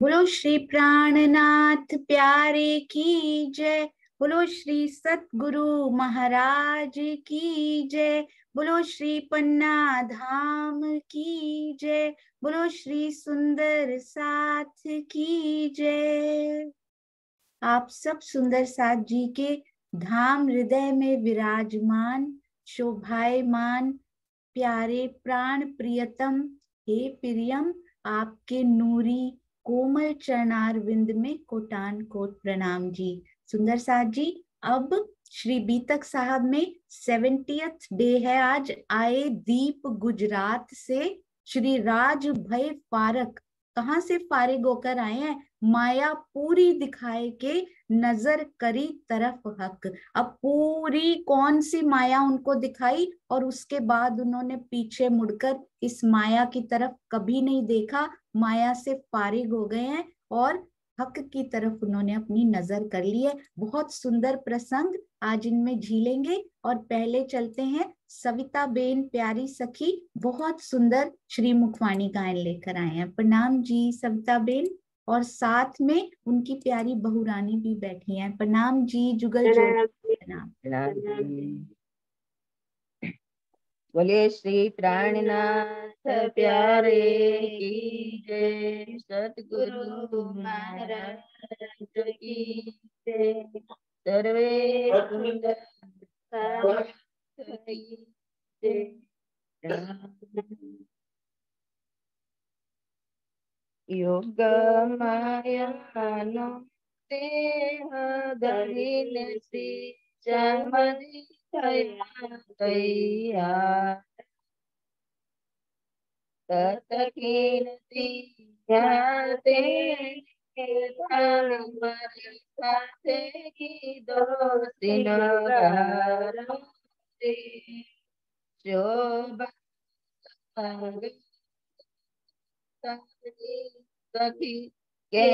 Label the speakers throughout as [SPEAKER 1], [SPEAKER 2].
[SPEAKER 1] बोलो श्री प्राणनाथ प्यारे की जय। बोलो श्री सतगुरु महाराज की जय। बोलो श्री पन्ना धाम की जय। बोलो श्री सुंदर साथ की जय। आप सब सुंदर साथ जी के धाम हृदय में विराजमान शोभायमान प्यारे प्राण प्रियतम हे प्रियम, आपके नूरी कोमल चरणार विंद में कोटान कोट प्रणाम जी। सुंदर साथ जी, अब श्री बीतक साहब में 70th डे है आज। आए दीप गुजरात से श्री राज भय फारक, कहाँ से फारिग होकर आए हैं, माया पूरी दिखाए के नजर करी तरफ हक। अब पूरी कौन सी माया उनको दिखाई और उसके बाद उन्होंने पीछे मुड़कर इस माया की तरफ कभी नहीं देखा। माया से फारिग हो गए हैं और हक की तरफ उन्होंने अपनी नजर कर ली है। बहुत सुंदर प्रसंग आज इनमें झीलेंगे और पहले चलते हैं सविता बेन प्यारी सखी, बहुत सुंदर श्री मुखवाणी गायन लेकर आए हैं। प्रणाम जी सविता बेन, और साथ में उनकी प्यारी बहू रानी भी बैठी हैं। प्रणाम जी, जुगल जोड़ प्रणाम।
[SPEAKER 2] बोले श्री प्राणनाथ प्यारे की जय, सतगुरु महाराज की जय। सर्वे सुंदर योग मायानो देह धरीने श्री चामरी तैया तत्कीर्ति ध्याते साथे की दोस्ती नगारो शोभा सखी के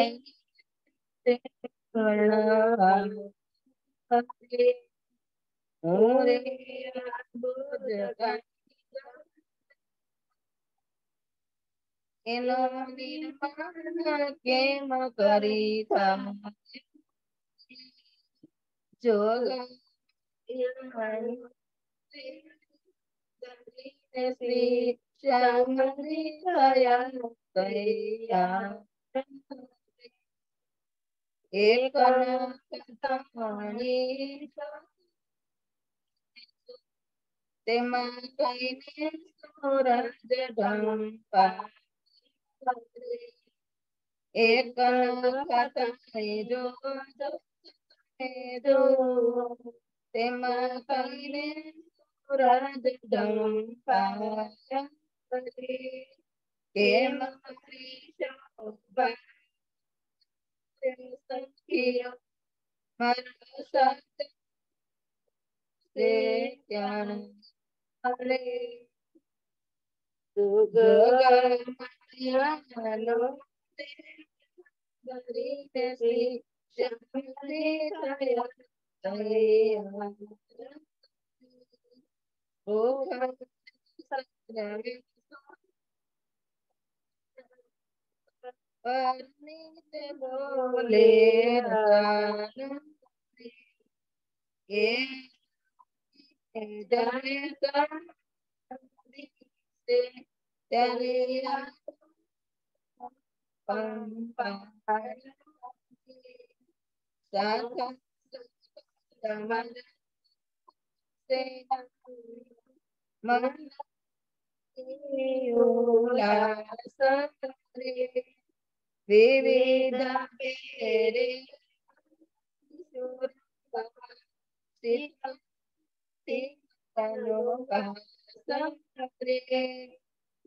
[SPEAKER 2] मोरे એનો નિર્માણ કેમ કરી જોગ શ્રી શ્યામરી થયા તૈયા એક કથાણી તેમાં કઈને સૂરજ ઢંપા એક કથાણી જો તેમાં કઈને સૂરજ ઢંપા કેમ શોભા સખીઓ મારા સાથે से क्या हरे बोले विविध पेरे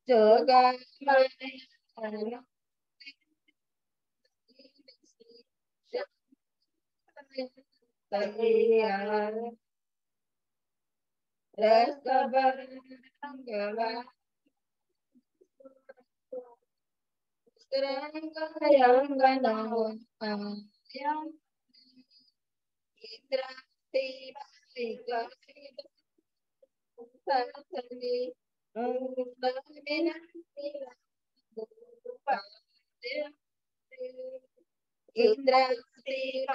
[SPEAKER 2] जोगा इंद्रावती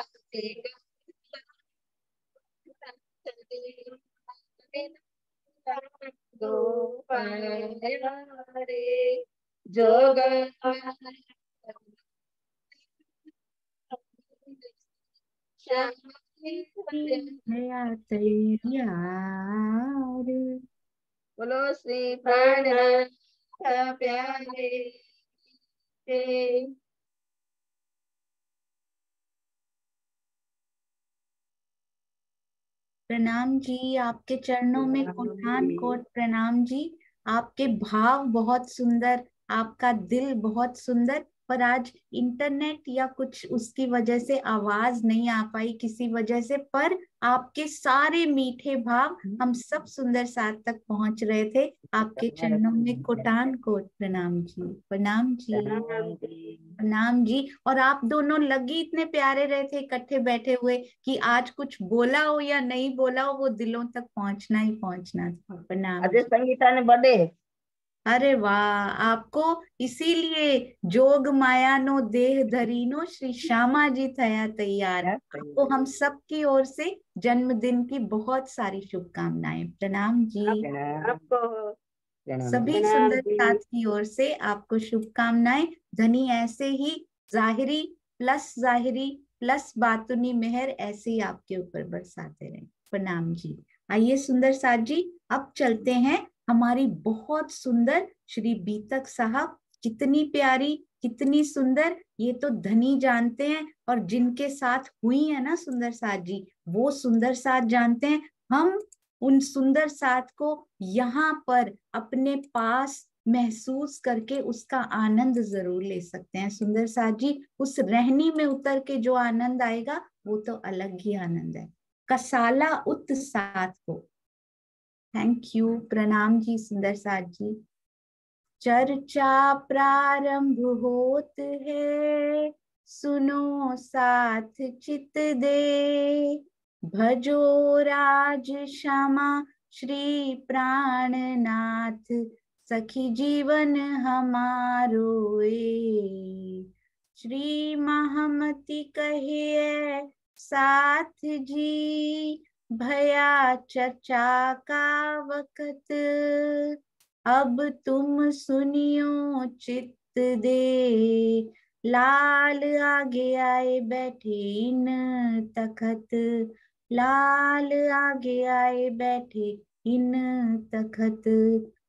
[SPEAKER 2] गोपारे जोग
[SPEAKER 1] भया तैयार।
[SPEAKER 2] बोलो श्री प्राणनाथ प्यारे
[SPEAKER 1] प्रणाम जी, आपके चरणों में कोटान कोट प्रणाम जी। आपके भाव बहुत सुंदर, आपका दिल बहुत सुंदर, पर आज इंटरनेट या कुछ उसकी वजह से आवाज नहीं आ पाई किसी वजह से, पर आपके सारे मीठे भाव हम सब सुंदर साथ तक पहुंच रहे थे। आपके चरणों में कोटान कोट प्रणाम जी, प्रणाम जी, प्रणाम जी। और आप दोनों लगे इतने प्यारे रहे थे इकट्ठे बैठे हुए कि आज कुछ बोला हो या नहीं बोला हो, वो दिलों तक पहुंचना ही पहुंचना था। प्रणाम
[SPEAKER 2] अजय
[SPEAKER 1] जी।
[SPEAKER 2] संगीता ने बर्थडे
[SPEAKER 1] अरे वाह, आपको इसीलिए जोग माया नो देह धरीनो श्री श्यामा जी थया तैयार। आपको हम सब की ओर से जन्मदिन की बहुत सारी शुभकामनाएं। प्रणाम जी।
[SPEAKER 2] आपको
[SPEAKER 1] सभी सुंदर साथ की ओर से आपको शुभकामनाएं। धनी ऐसे ही जाहिरी प्लस बातुनी मेहर ऐसे ही आपके ऊपर बरसाते रहे। प्रणाम जी। आइए सुंदर साथ जी, अब चलते हैं हमारी बहुत सुंदर श्री बीतक साहब। कितनी प्यारी, कितनी सुंदर, ये तो धनी जानते हैं, और जिनके साथ हुई है ना सुंदर साथ जी, वो सुंदर साथ जानते हैं। हम उन सुंदर साथ को यहाँ पर अपने पास महसूस करके उसका आनंद जरूर ले सकते हैं। सुंदर साथ जी, उस रहनी में उतर के जो आनंद आएगा वो तो अलग ही आनंद है। कसाला उत साथ को थैंक यू, प्रणाम जी सुंदर साथ जी। चर्चा प्रारंभ होत है, सुनो साथ चित दे, भजो राज श्यामा श्री प्राणनाथ, सखी जीवन हमारो ए। श्री महामति कहिए साथ जी, भया चर्चा का वक्त, अब तुम सुनियो चित्त दे, लाल आगे आए बैठे इन तखत, लाल आगे आए बैठे इन तखत।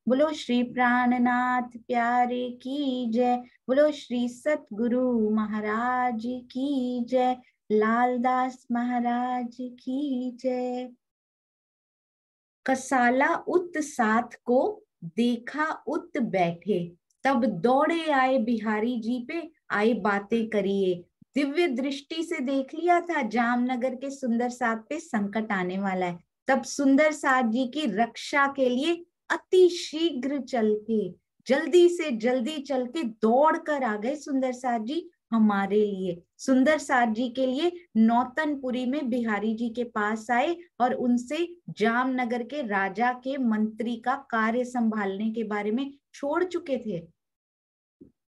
[SPEAKER 1] बोलो श्री प्राणनाथ प्यारे की जय, बोलो श्री सतगुरु महाराज की जय, लालदास महाराज की जय। कसाला उत साथ को देखा उत बैठे, तब दौड़े आए बिहारी जी पे, आए बातें करिए। दिव्य दृष्टि से देख लिया था जामनगर के सुंदर साथ पे संकट आने वाला है, तब सुंदर साथ जी की रक्षा के लिए अति शीघ्र चल के, जल्दी से जल्दी चल के दौड़ कर आ गए सुंदर साथ जी हमारे लिए। सुंदर साथ जी के लिए नौतनपुरी में बिहारी जी के पास आए और उनसे जामनगर के राजा के मंत्री का कार्य संभालने के बारे में, छोड़ चुके थे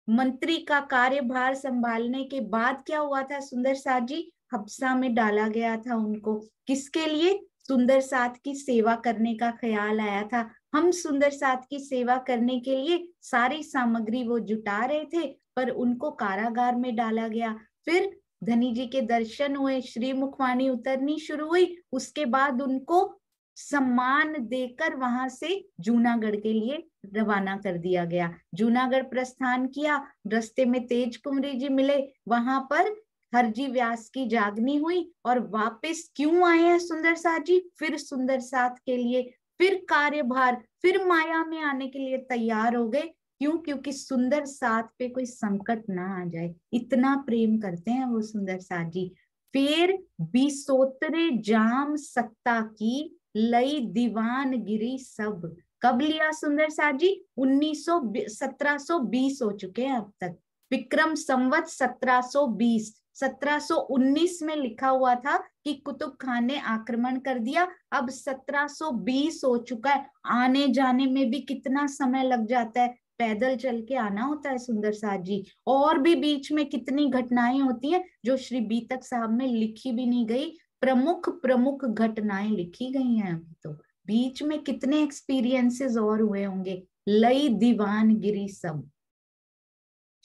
[SPEAKER 1] मंत्री का कार्यभार संभालने के बाद क्या हुआ था, सुंदर साथ जी हबसा में डाला गया था उनको। किसके लिए? सुंदर साथ की सेवा करने का ख्याल आया था। हम सुंदर साथ की सेवा करने के लिए सारी सामग्री वो जुटा रहे थे, पर उनको कारागार में डाला गया। फिर धनी जी के दर्शन हुए, श्री मुखवाणी उतरनी शुरू हुई, उसके बाद उनको सम्मान देकर वहां से जूनागढ़ के लिए रवाना कर दिया गया। जूनागढ़ प्रस्थान किया, रास्ते में तेज कुमरी जी मिले, वहां पर हरजी व्यास की जागनी हुई, और वापस क्यों आए हैं सुंदर साथ जी? फिर सुंदर साथ के लिए, फिर कार्यभार, फिर माया में आने के लिए तैयार हो गए। क्यों? क्योंकि सुंदर साथ पे कोई संकट ना आ जाए, इतना प्रेम करते हैं वो सुंदर साथ जी। फिर बिसोतरे जाम सत्ता की, लई दीवानगिरी सब। कब लिया सुंदर साथ जी? 1720 हो चुके हैं अब तक। विक्रम संवत 1720, 1719 में लिखा हुआ था कि कुतुब खान ने आक्रमण कर दिया, अब 1720 हो चुका है। आने जाने में भी कितना समय लग जाता है। पैदल चल के आना होता है सुंदर साथ जी। और भी बीच में कितनी घटनाएं होती हैं जो श्री बीतक साहब में लिखी भी नहीं गई, प्रमुख प्रमुख घटनाएं लिखी गई हैं। अभी तो बीच में कितने एक्सपीरियंसेस और हुए होंगे, लई दीवानगिरी सब।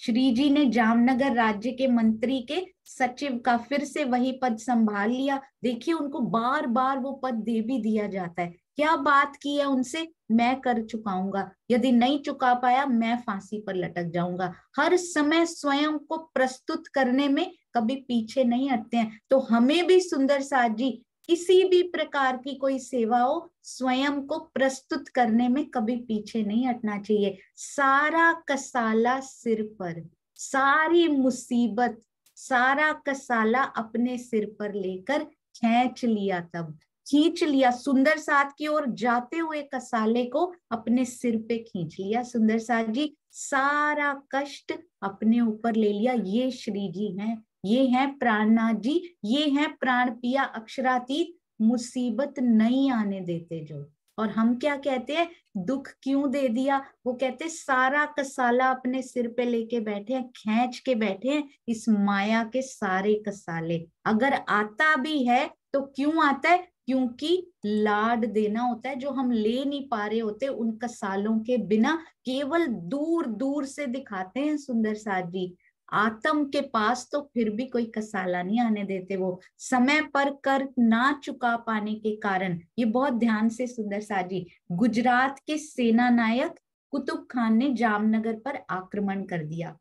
[SPEAKER 1] श्री जी ने जामनगर राज्य के मंत्री के सचिव का फिर से वही पद संभाल लिया। देखिए उनको बार बार वो पद दे भी दिया जाता है। क्या बात की है उनसे, मैं कर चुकाऊंगा, यदि नहीं चुका पाया मैं फांसी पर लटक जाऊंगा। हर समय स्वयं को प्रस्तुत करने में कभी पीछे नहीं हटते हैं। तो हमें भी सुंदर साथ जी किसी भी प्रकार की कोई सेवा हो, स्वयं को प्रस्तुत करने में कभी पीछे नहीं हटना चाहिए। सारा कसाला सिर पर, सारी मुसीबत, सारा कसाला अपने सिर पर लेकर खींच लिया, तब खींच लिया सुंदर साथ की ओर जाते हुए कसाले को अपने सिर पे खींच लिया सुंदर साथ जी। सारा कष्ट अपने ऊपर ले लिया। ये श्री जी हैं, ये हैं प्राणनाथ जी, ये हैं प्राण पिया अक्षरातीत, मुसीबत नहीं आने देते जो। और हम क्या कहते हैं, दुख क्यों दे दिया, वो कहते सारा कसाला अपने सिर पे लेके बैठे हैं, खींच के बैठे हैं इस माया के सारे कसाले। अगर आता भी है तो क्यों आता है, क्योंकि लाड देना होता है जो हम ले नहीं पा रहे होते उन कसालों के बिना, केवल दूर दूर से दिखाते हैं सुंदर साथ जी। आत्म के पास तो फिर भी कोई कसाला नहीं आने देते वो, समय पर कर ना चुका पाने के कारण। ये बहुत ध्यान से सुंदर साथ जी, गुजरात के सेना नायक कुतुब खान ने जामनगर पर आक्रमण कर दिया।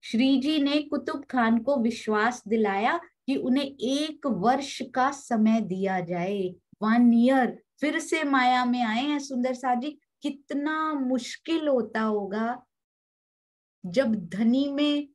[SPEAKER 1] श्री जी ने कुतुब खान को विश्वास दिलाया कि उन्हें 1 वर्ष का समय दिया जाए, 1 ईयर। फिर से माया में आए हैं सुंदर साथ जी। कितना मुश्किल होता होगा जब धनी में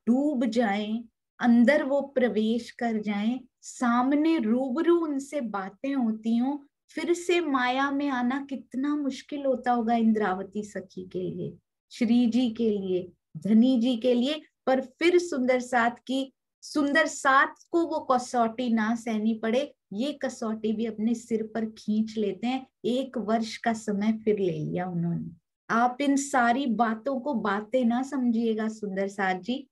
[SPEAKER 1] डूब जाएं, अंदर वो प्रवेश कर जाएं, सामने रूबरू उनसे बातें होती हों, फिर से माया में आना कितना मुश्किल होता होगा इंद्रावती सखी के लिए, श्री जी के लिए, धनी जी के लिए। पर फिर सुंदर साथ को वो कसौटी ना सहनी पड़े, ये कसौटी भी अपने सिर पर खींच लेते हैं। 1 वर्ष का समय फिर ले लिया उन्होंने। आप इन सारी बातों को बातें ना समझिएगा सुंदर साथ जी,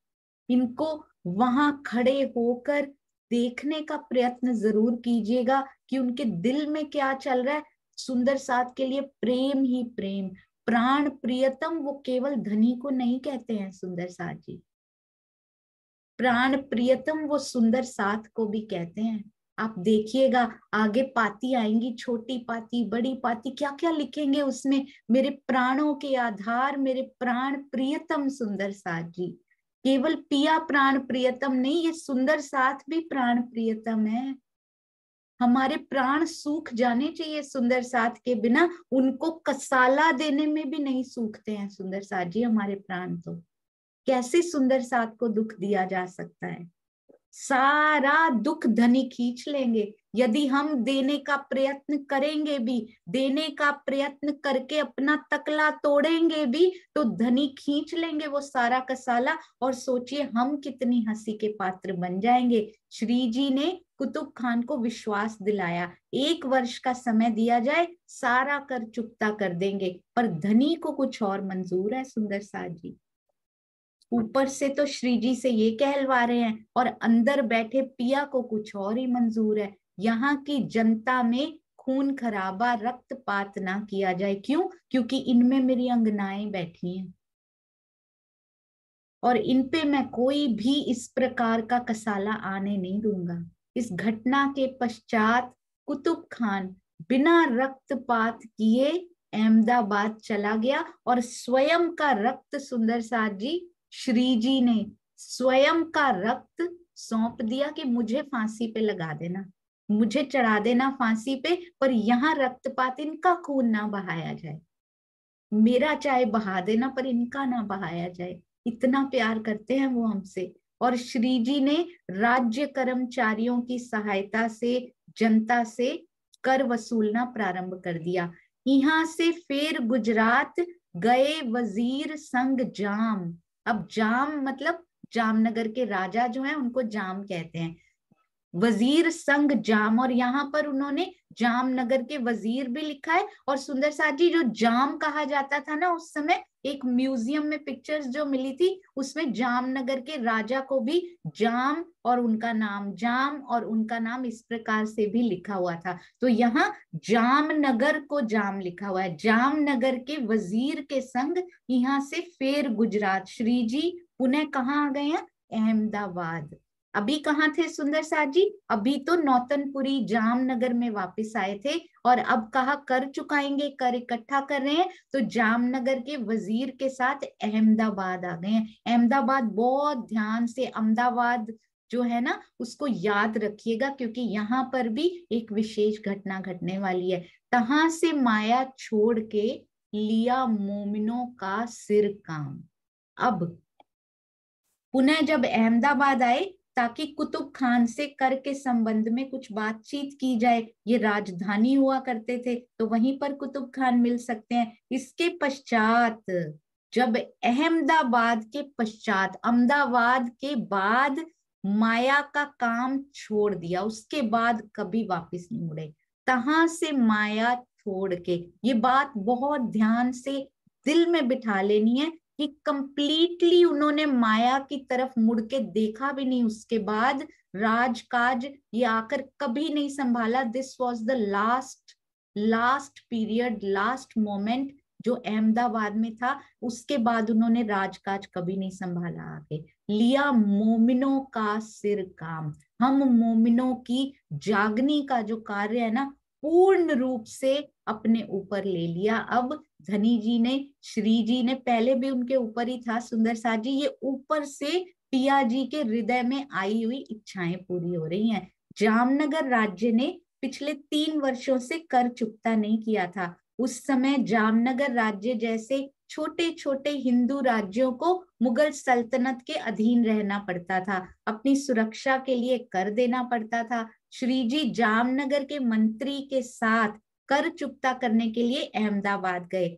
[SPEAKER 1] इनको वहां खड़े होकर देखने का प्रयत्न जरूर कीजिएगा कि उनके दिल में क्या चल रहा है। सुंदर साथ के लिए प्रेम ही प्रेम, प्राण प्रियतम वो केवल धनी को नहीं कहते हैं सुंदर साथ जी, प्राण प्रियतम वो सुंदर साथ को भी कहते हैं। आप देखिएगा आगे पाती आएंगी, छोटी पाती, बड़ी पाती, क्या क्या लिखेंगे उसमें, मेरे प्राणों के आधार, मेरे प्राण प्रियतम सुंदर साथ जी। केवल पिया प्राण प्रियतम नहीं, ये सुंदर साथ भी प्राण प्रियतम है। हमारे प्राण सूख जाने चाहिए सुंदर साथ के बिना, उनको कसाला देने में भी नहीं सूखते हैं सुंदर साथ जी हमारे प्राण। तो कैसे सुंदर साथ को दुख दिया जा सकता है, सारा दुख धनी खींच लेंगे। यदि हम देने का प्रयत्न करेंगे भी, देने का प्रयत्न करके अपना तकला तोड़ेंगे भी, तो धनी खींच लेंगे वो सारा कसाला। और सोचिए हम कितनी हंसी के पात्र बन जाएंगे। श्री जी ने कुतुब खान को विश्वास दिलाया, 1 वर्ष का समय दिया जाए, सारा कर चुकता कर देंगे। पर धनी को कुछ और मंजूर है सुंदर साथ जी। ऊपर से तो श्री जी से ये कहलवा रहे हैं और अंदर बैठे पिया को कुछ और ही मंजूर है। यहाँ की जनता में खून खराबा, रक्तपात ना किया जाए। क्यों? क्योंकि इनमें मेरी अंगनाएं बैठी हैं और इन पे मैं कोई भी इस प्रकार का कसाला आने नहीं दूंगा। इस घटना के पश्चात कुतुब खान बिना रक्तपात किए अहमदाबाद चला गया और स्वयं का रक्त सुंदर साथ जी, श्री जी ने स्वयं का रक्त सौंप दिया कि मुझे फांसी पे लगा देना, मुझे चढ़ा देना फांसी पे, पर यहाँ रक्तपात, इनका खून ना बहाया जाए, मेरा चाहे बहा देना पर इनका ना बहाया जाए। इतना प्यार करते हैं वो हमसे। और श्री जी ने राज्य कर्मचारियों की सहायता से जनता से कर वसूलना प्रारंभ कर दिया। यहाँ से फिर गुजरात गए वजीर संग जाम। अब जाम मतलब जामनगर के राजा जो हैं उनको जाम कहते हैं। वजीर संग जाम, और यहाँ पर उन्होंने जामनगर के वजीर भी लिखा है। और सुंदर साथ जी, जो जाम कहा जाता था ना उस समय, एक म्यूजियम में पिक्चर्स जो मिली थी उसमें जामनगर के राजा को भी जाम और उनका नाम, जाम और उनका नाम इस प्रकार से भी लिखा हुआ था। तो यहाँ जामनगर को जाम लिखा हुआ है। जामनगर के वजीर के संग यहाँ से फिर गुजरात। श्री जी पुनः कहाँ आ गए हैं? अहमदाबाद। अभी कहाँ थे सुंदर साथ जी? अभी तो नौतनपुरी जामनगर में वापस आए थे, और अब कहा कर चुकाएंगे, कर इकट्ठा कर रहे हैं, तो जामनगर के वजीर के साथ अहमदाबाद आ गए हैं। अहमदाबाद बहुत ध्यान से, अहमदाबाद जो है ना उसको याद रखिएगा, क्योंकि यहाँ पर भी एक विशेष घटना घटने वाली है। तहां से माया छोड़ के लिया मोमिनों का सिर काम। अब पुनः जब अहमदाबाद आए ताकि कुतुब खान से कर के संबंध में कुछ बातचीत की जाए, ये राजधानी हुआ करते थे तो वहीं पर कुतुब खान मिल सकते हैं। इसके पश्चात जब अहमदाबाद के पश्चात, अहमदाबाद के बाद माया का काम छोड़ दिया, उसके बाद कभी वापस नहीं मुड़े। तहां से माया छोड़ के, ये बात बहुत ध्यान से दिल में बिठा लेनी है कि कंप्लीटली उन्होंने माया की तरफ मुड़ के देखा भी नहीं। उसके बाद राजकाज ये आकर कभी नहीं संभाला। This was the last period, last moment जो अहमदाबाद में था। उसके बाद उन्होंने राजकाज कभी नहीं संभाला आगे। लिया मोमिनों का सिर काम, हम मोमिनों की जागनी का जो कार्य है ना पूर्ण रूप से अपने ऊपर ले लिया। अब धनी जी ने, श्री जी ने, पहले भी उनके ऊपर ही था सुंदर साथ जी, ये ऊपर से पिया जी के हृदय में आई हुई इच्छाएं पूरी हो रही हैं। जामनगर राज्य ने पिछले 3 वर्षों से कर चुकता नहीं किया था। उस समय जामनगर राज्य जैसे छोटे छोटे हिंदू राज्यों को मुगल सल्तनत के अधीन रहना पड़ता था, अपनी सुरक्षा के लिए कर देना पड़ता था। श्री जी जामनगर के मंत्री के साथ कर चुकता करने के लिए अहमदाबाद गए,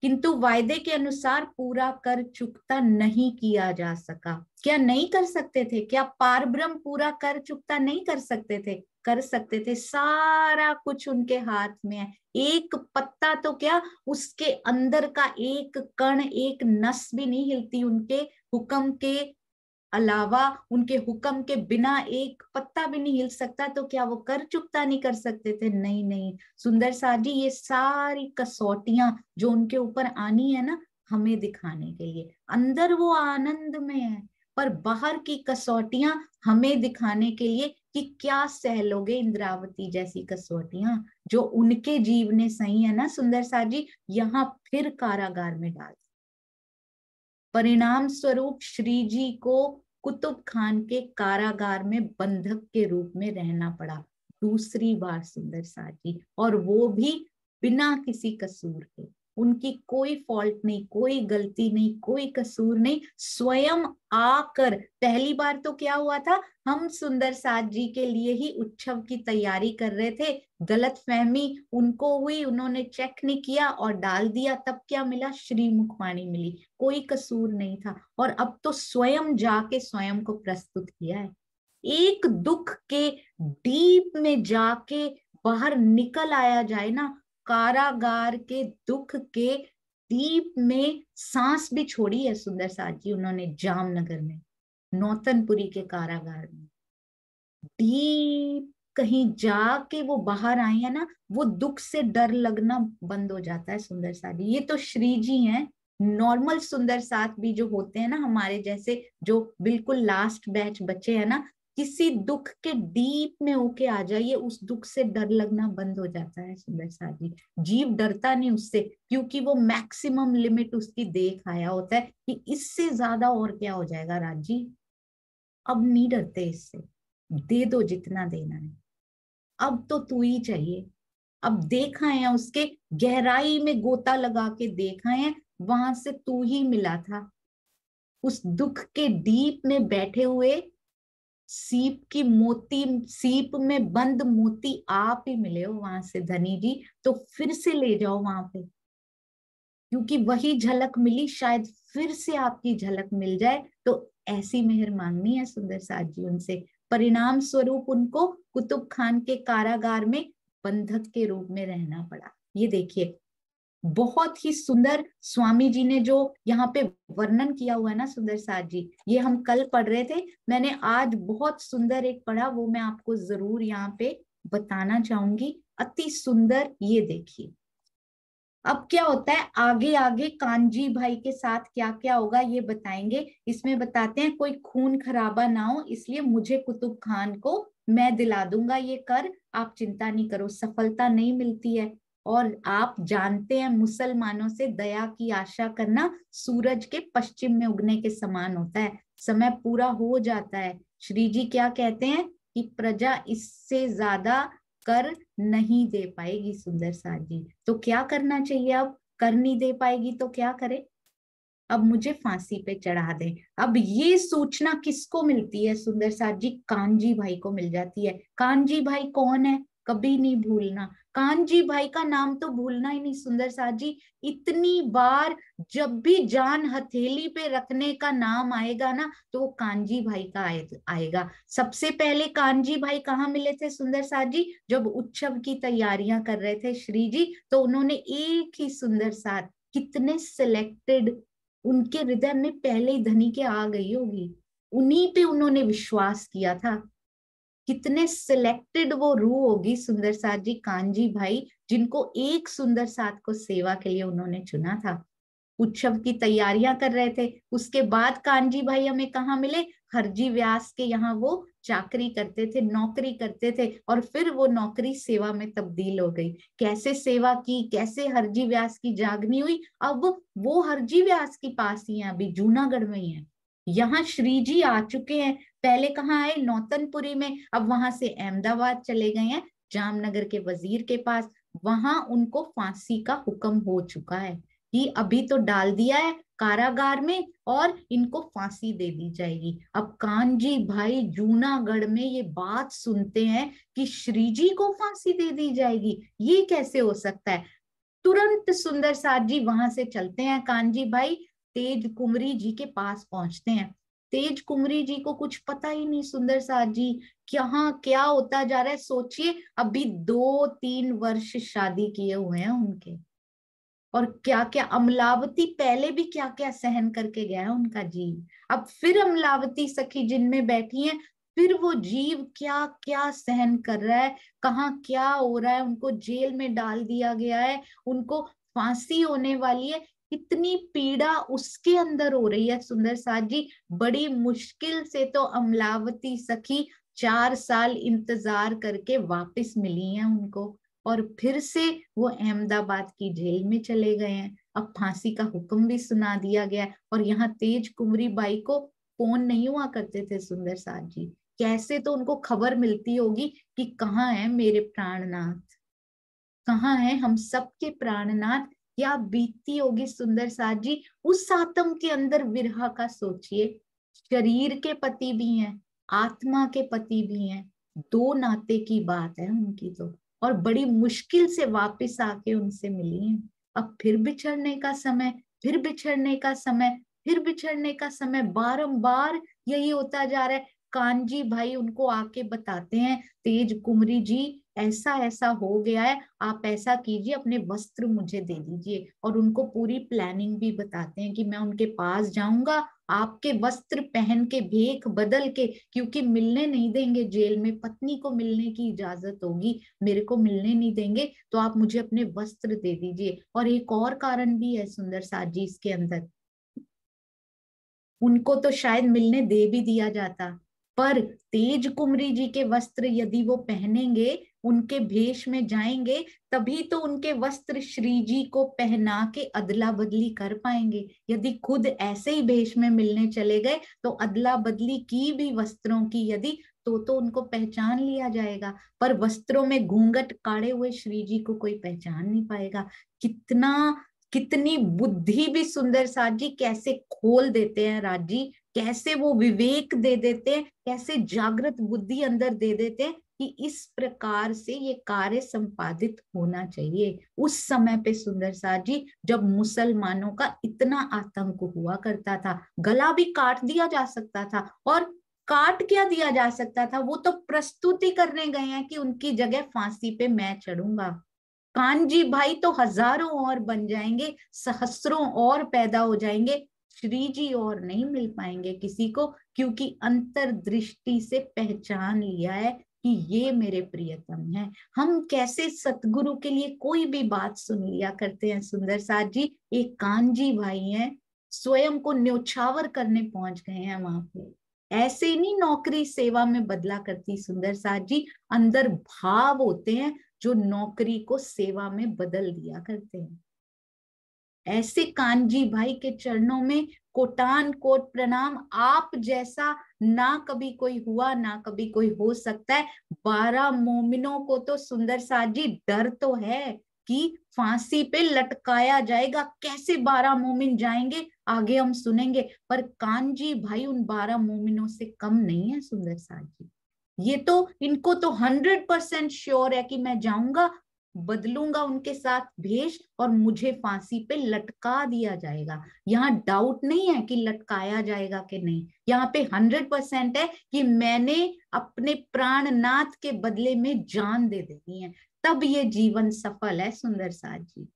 [SPEAKER 1] किंतु वायदे के अनुसार पूरा कर चुकता नहीं किया जा सका। क्या नहीं कर सकते थे? क्या पारब्रह्म पूरा कर चुकता नहीं कर सकते थे? कर सकते थे। सारा कुछ उनके हाथ में है। एक पत्ता तो क्या, उसके अंदर का एक कण, एक नस भी नहीं हिलती उनके हुक्म के अलावा, उनके हुक्म के बिना एक पत्ता भी नहीं हिल सकता। तो क्या वो कर चुकता नहीं कर सकते थे? नहीं नहीं सुंदर साथ जी, ये सारी कसौटियां जो उनके ऊपर आनी है ना, हमें दिखाने के लिए। अंदर वो आनंद में है, पर बाहर की कसौटियां हमें दिखाने के लिए कि क्या सह लोगे इंद्रावती जैसी कसौटियां जो उनके जीवने सही है ना सुंदर साथ जी, यहाँ फिर कारागार में डाल। परिणाम स्वरूप श्री जी को कुतुब खान के कारागार में बंधक के रूप में रहना पड़ा दूसरी बार सुंदर साथ जी, और वो भी बिना किसी कसूर के। उनकी कोई फॉल्ट नहीं, कोई गलती नहीं, कोई कसूर नहीं। स्वयं आकर, पहली बार तो क्या हुआ था, हम सुंदर साथ जी के लिए ही उत्सव की तैयारी कर रहे थे, गलतफहमी उनको हुई, उन्होंने चेक नहीं किया और डाल दिया, तब क्या मिला? श्री मुखवाणी मिली, कोई कसूर नहीं था। और अब तो स्वयं जाके स्वयं को प्रस्तुत किया है। एक दुख के डीप में जाके बाहर निकल आया जाए ना, कारागार के दुख के डीप में सांस भी छोड़ी है सुंदर साथ जी उन्होंने जामनगर में, नौतनपुरी के कारागार में। डीप कहीं जाके वो बाहर आई है ना, वो दुख से डर लगना बंद हो जाता है सुंदर साथ जी। ये तो श्री जी हैं। नॉर्मल सुंदर साथ भी जो होते हैं ना हमारे जैसे, जो बिल्कुल लास्ट बैच बच्चे हैं ना, किसी दुख के डीप में होके आ जाइए, उस दुख से डर लगना बंद हो जाता है सुंदर साथ जी। जीव डरता नहीं उससे, क्योंकि वो मैक्सिमम लिमिट उसकी देख आया होता है कि इससे ज्यादा और क्या हो जाएगा राजी। अब नहीं डरते इससे, दे दो जितना देना है, अब तो तू ही चाहिए। अब देखा है उसके गहराई में गोता लगा के देखा है, वहां से तू ही मिला था। उस दुख के डीप में बैठे हुए सीप की मोती, सीप में बंद मोती आप ही मिले हो वहां से धनी जी। तो फिर से ले जाओ वहां पे, क्योंकि वही झलक मिली, शायद फिर से आपकी झलक मिल जाए। तो ऐसी मेहर मांगनी है सुंदर साथ जी उनसे, परिणाम स्वरूप उनको कुतुब खान के कारागार में बंधक के रूप में रहना पड़ा। ये देखिए बहुत ही सुंदर स्वामी जी ने जो यहाँ पे वर्णन किया हुआ है ना सुंदर साथ जी, ये हम कल पढ़ रहे थे, मैंने आज बहुत सुंदर एक पढ़ा, वो मैं आपको जरूर यहाँ पे बताना चाहूंगी। अति सुंदर, ये देखिए अब क्या होता है आगे आगे कांजी भाई के साथ क्या क्या होगा ये बताएंगे। इसमें बताते हैं कोई खून खराबा ना हो, इसलिए मुझे कुतुब खान को मैं दिला दूंगा ये कर, आप चिंता नहीं करो, सफलता नहीं मिलती है। और आप जानते हैं मुसलमानों से दया की आशा करना सूरज के पश्चिम में उगने के समान होता है, समय पूरा हो जाता है। श्री जी क्या कहते हैं कि प्रजा इससे ज्यादा कर नहीं दे पाएगी सुंदर साथ जी, तो क्या करना चाहिए, अब कर नहीं दे पाएगी तो क्या करे, अब मुझे फांसी पे चढ़ा दे। अब ये सूचना किसको मिलती है सुंदर साथ जी, कांजी भाई को मिल जाती है। कांजी भाई कौन है, कभी नहीं भूलना, कांजी भाई का नाम तो भूलना ही नहीं सुंदर साथ जी। इतनी बार जब भी जान हथेली पे रखने का नाम आएगा ना तो वो कांजी भाई का आएगा। सबसे पहले कांजी भाई कहाँ मिले थे सुंदर साथ जी, जब उत्सव की तैयारियां कर रहे थे श्री जी, तो उन्होंने एक ही सुंदर साथ, कितने सिलेक्टेड, उनके हृदय में पहले ही धनी के आ गई होगी, उन्हीं पे उन्होंने विश्वास किया था। कितने सिलेक्टेड वो रूह होगी सुंदर साथ जी, कांजी भाई, जिनको एक सुंदर साथ को सेवा के लिए उन्होंने चुना था। उत्सव की तैयारियां कर रहे थे, उसके बाद कांजी भाई हमें कहाँ मिले, हरजी व्यास के यहाँ वो चाकरी करते थे, नौकरी करते थे, और फिर वो नौकरी सेवा में तब्दील हो गई। कैसे सेवा की, कैसे हरजी व्यास की जागनी हुई, अब वो हरजी व्यास के पास ही है, अभी जूनागढ़ में ही है। यहाँ श्री जी आ चुके हैं, पहले कहाँ आए नौतनपुरी में, अब वहां से अहमदाबाद चले गए हैं जामनगर के वजीर के पास, वहां उनको फांसी का हुक्म हो चुका है कि अभी तो डाल दिया है कारागार में और इनको फांसी दे दी जाएगी। अब कानजी भाई जूनागढ़ में ये बात सुनते हैं कि श्री जी को फांसी दे दी जाएगी, ये कैसे हो सकता है। तुरंत सुंदर साथ जी वहां से चलते हैं, कानजी भाई तेज कुमरी जी के पास पहुंचते हैं। तेज कुमरी जी को कुछ पता ही नहीं सुंदर साथ जी, यहाँ क्या होता जा रहा है। सोचिए अभी 2-3 वर्ष शादी किए हुए हैं उनके, और क्या क्या अमलावती पहले भी क्या क्या सहन करके गया है उनका जीव, अब फिर अमलावती सखी जिनमें बैठी हैं, फिर वो जीव क्या क्या सहन कर रहा है, कहाँ क्या हो रहा है, उनको जेल में डाल दिया गया है, उनको फांसी होने वाली है, कितनी पीड़ा उसके अंदर हो रही है सुंदर साथ जी। बड़ी मुश्किल से तो अमलावती सखी 4 साल इंतजार करके वापस मिली हैं उनको, और फिर से वो अहमदाबाद की जेल में चले गए हैं। अब फांसी का हुक्म भी सुना दिया गया, और यहाँ तेज कुंवरी बाई को फोन नहीं हुआ करते थे सुंदर साथ जी, कैसे तो उनको खबर मिलती होगी कि कहाँ है मेरे प्राणनाथ, कहाँ है हम सबके प्राणनाथ, क्या बीतती होगी सुंदर साथ जी। उस आत्म के अंदर विरह का सोचिए, शरीर के पति भी हैं, आत्मा के पति भी हैं, दो नाते की बात है उनकी तो, और बड़ी मुश्किल से वापस आके उनसे मिली हैं। अब फिर बिछड़ने का समय, फिर बिछड़ने का समय, फिर बिछड़ने का समय, बारंबार यही होता जा रहा है। कानजी भाई उनको आके बताते हैं, तेज कुमरी जी ऐसा ऐसा हो गया है, आप ऐसा कीजिए अपने वस्त्र मुझे दे दीजिए, और उनको पूरी प्लानिंग भी बताते हैं कि मैं उनके पास जाऊंगा, आपके वस्त्र पहन के भेख बदल के, क्योंकि मिलने नहीं देंगे जेल में, पत्नी को मिलने की इजाजत होगी, मेरे को मिलने नहीं देंगे, तो आप मुझे अपने वस्त्र दे दीजिए। और एक और कारण भी है सुंदर साथ जी इसके अंदर, उनको तो शायद मिलने दे भी दिया जाता, पर तेज कुमरी जी के वस्त्र यदि वो पहनेंगे, उनके भेष में जाएंगे, तभी तो उनके वस्त्र श्री जी को पहना के अदला बदली कर पाएंगे। यदि खुद ऐसे ही भेष में मिलने चले गए तो अदला बदली की भी वस्त्रों की यदि, तो उनको पहचान लिया जाएगा, पर वस्त्रों में घूंघट काढ़े हुए श्री जी को कोई पहचान नहीं पाएगा। कितनी बुद्धि भी सुंदर साथ जी कैसे खोल देते हैं राजी, कैसे वो विवेक दे देते हैं, कैसे जागृत बुद्धि अंदर दे देते हैं कि इस प्रकार से ये कार्य संपादित होना चाहिए। उस समय पे सुंदर साथ जी जब मुसलमानों का इतना आतंक हुआ करता था, गला भी काट दिया जा सकता था, और काट क्या दिया जा सकता था? वो तो प्रस्तुति करने गए हैं कि उनकी जगह फांसी पे मैं चढ़ूंगा। कानजी भाई तो हजारों और बन जाएंगे, सहस्रों और पैदा हो जाएंगे, श्री जी और नहीं मिल पाएंगे किसी को, क्योंकि अंतर्दृष्टि से पहचान लिया है कि ये मेरे प्रियतम है। हम कैसे सतगुरु के लिए कोई भी बात सुन लिया करते हैं सुंदर साथ जी। एक कानजी भाई हैं, स्वयं को न्योछावर करने पहुंच गए हैं वहां पे। ऐसे नहीं नौकरी सेवा में बदला करती सुंदर साथ जी, अंदर भाव होते हैं जो नौकरी को सेवा में बदल दिया करते हैं। ऐसे कानजी भाई के चरणों में कोटान कोट प्रणाम। आप जैसा ना कभी कोई हुआ, ना कभी कोई हो सकता है। 12 मोमिनों को तो सुंदर साथ जी डर तो है कि फांसी पे लटकाया जाएगा। कैसे 12 मोमिन जाएंगे आगे हम सुनेंगे, पर कानजी भाई उन 12 मोमिनों से कम नहीं है सुंदर साथ जी। ये तो इनको तो 100% श्योर है कि मैं जाऊंगा, बदलूंगा उनके साथ भेष और मुझे फांसी पे लटका दिया जाएगा। यहाँ डाउट नहीं है कि लटकाया जाएगा कि नहीं, यहाँ पे 100% है कि मैंने अपने प्राणनाथ के बदले में जान दे देनी है, तब ये जीवन सफल है सुंदर साथ जी।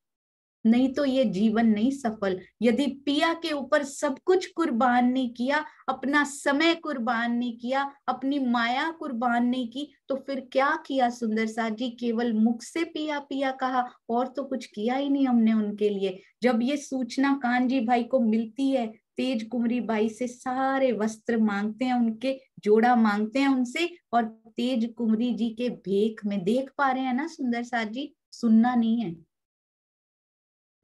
[SPEAKER 1] नहीं तो ये जीवन नहीं सफल। यदि पिया के ऊपर सब कुछ कुर्बान नहीं किया, अपना समय कुर्बान नहीं किया, अपनी माया कुर्बान नहीं की, तो फिर क्या किया सुंदर साथ जी? केवल मुख से पिया पिया कहा और तो कुछ किया ही नहीं हमने उनके लिए। जब ये सूचना कानजी भाई को मिलती है, तेज कुंवरी बाई से सारे वस्त्र मांगते हैं, उनके जोड़ा मांगते हैं उनसे, और तेज कुंवरी जी के भेख में देख पा रहे हैं ना सुंदर साथ जी, सुनना नहीं है।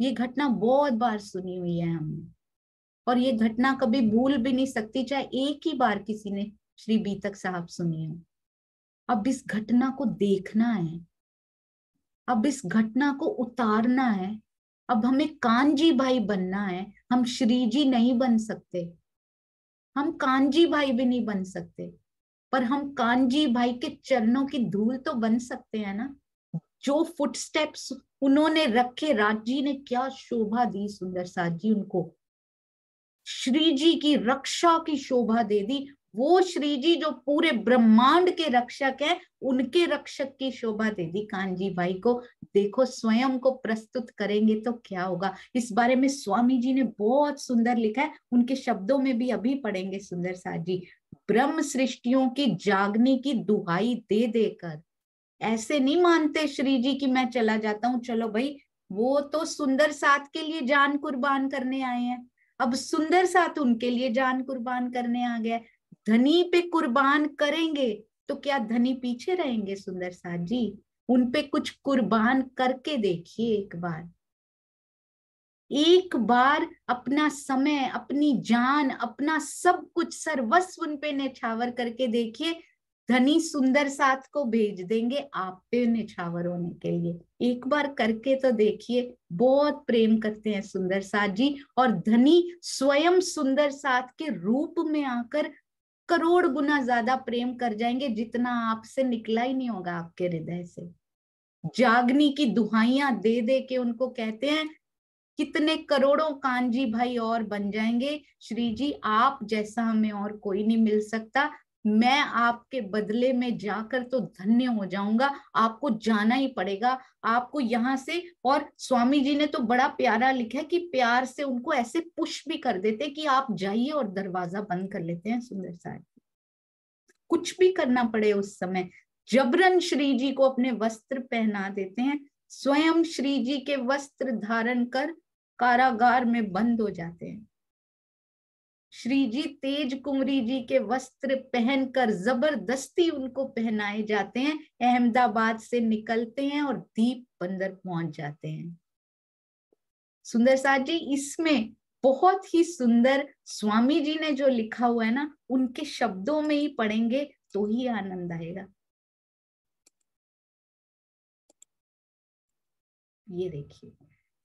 [SPEAKER 1] ये घटना बहुत बार सुनी हुई है हमने, और ये घटना कभी भूल भी नहीं सकती, चाहे एक ही बार किसी ने श्री बीतक साहब सुनी हो। अब इस घटना को देखना है, अब इस घटना को उतारना है। अब हमें कानजी भाई बनना है, हम श्री जी नहीं बन सकते, हम कानजी भाई भी नहीं बन सकते, पर हम कानजी भाई के चरणों की धूल तो बन सकते हैं ना। जो फुटस्टेप्स उन्होंने रखे, राज जी ने क्या शोभा दी सुंदर साथ जी उनको, श्री जी की रक्षा की शोभा दे दी। वो श्री जी जो पूरे ब्रह्मांड के रक्षक है, उनके रक्षक की शोभा दे दी कानजी भाई को। देखो स्वयं को प्रस्तुत करेंगे तो क्या होगा, इस बारे में स्वामी जी ने बहुत सुंदर लिखा है, उनके शब्दों में भी अभी पढ़ेंगे सुंदर साथ जी। ब्रह्म सृष्टियों की जागने की दुहाई दे देकर ऐसे नहीं मानते श्री जी कि मैं चला जाता हूँ, चलो भाई। वो तो सुंदर साथ के लिए जान कुर्बान करने आए हैं, अब सुंदर साथ उनके लिए जान कुर्बान करने आ गया। धनी पे कुर्बान करेंगे तो क्या धनी पीछे रहेंगे सुंदर साथ जी? उन पे कुछ कुर्बान करके देखिए एक बार, एक बार अपना समय, अपनी जान, अपना सब कुछ सर्वस्व उन पे न्यौछावर करके देखिए। धनी सुंदर साथ को भेज देंगे आप पे न्यौछावर होने के लिए। एक बार करके तो देखिए, बहुत प्रेम करते हैं सुंदर साथ जी, और धनी स्वयं सुंदर साथ के रूप में आकर करोड़ गुना ज्यादा प्रेम कर जाएंगे, जितना आपसे निकला ही नहीं होगा आपके हृदय से। जागनी की दुहाइयां दे दे के उनको कहते हैं, कितने करोड़ों कानजी भाई और बन जाएंगे। श्री जी आप जैसा हमें और कोई नहीं मिल सकता, मैं आपके बदले में जाकर तो धन्य हो जाऊंगा, आपको जाना ही पड़ेगा आपको यहाँ से। और स्वामी जी ने तो बड़ा प्यारा लिखा है कि प्यार से उनको ऐसे पुश भी कर देते कि आप जाइए, और दरवाजा बंद कर लेते हैं सुंदर साहब। कुछ भी करना पड़े उस समय, जबरन श्री जी को अपने वस्त्र पहना देते हैं, स्वयं श्री जी के वस्त्र धारण कर कारागार में बंद हो जाते हैं। श्री जी तेज कुंवरी जी के वस्त्र पहनकर जबरदस्ती उनको पहनाए जाते हैं, अहमदाबाद से निकलते हैं और दीप बंदर पहुंच जाते हैं। सुंदर साथ जी इसमें बहुत ही सुंदर स्वामी जी ने जो लिखा हुआ है ना, उनके शब्दों में ही पढ़ेंगे तो ही आनंद आएगा। ये देखिए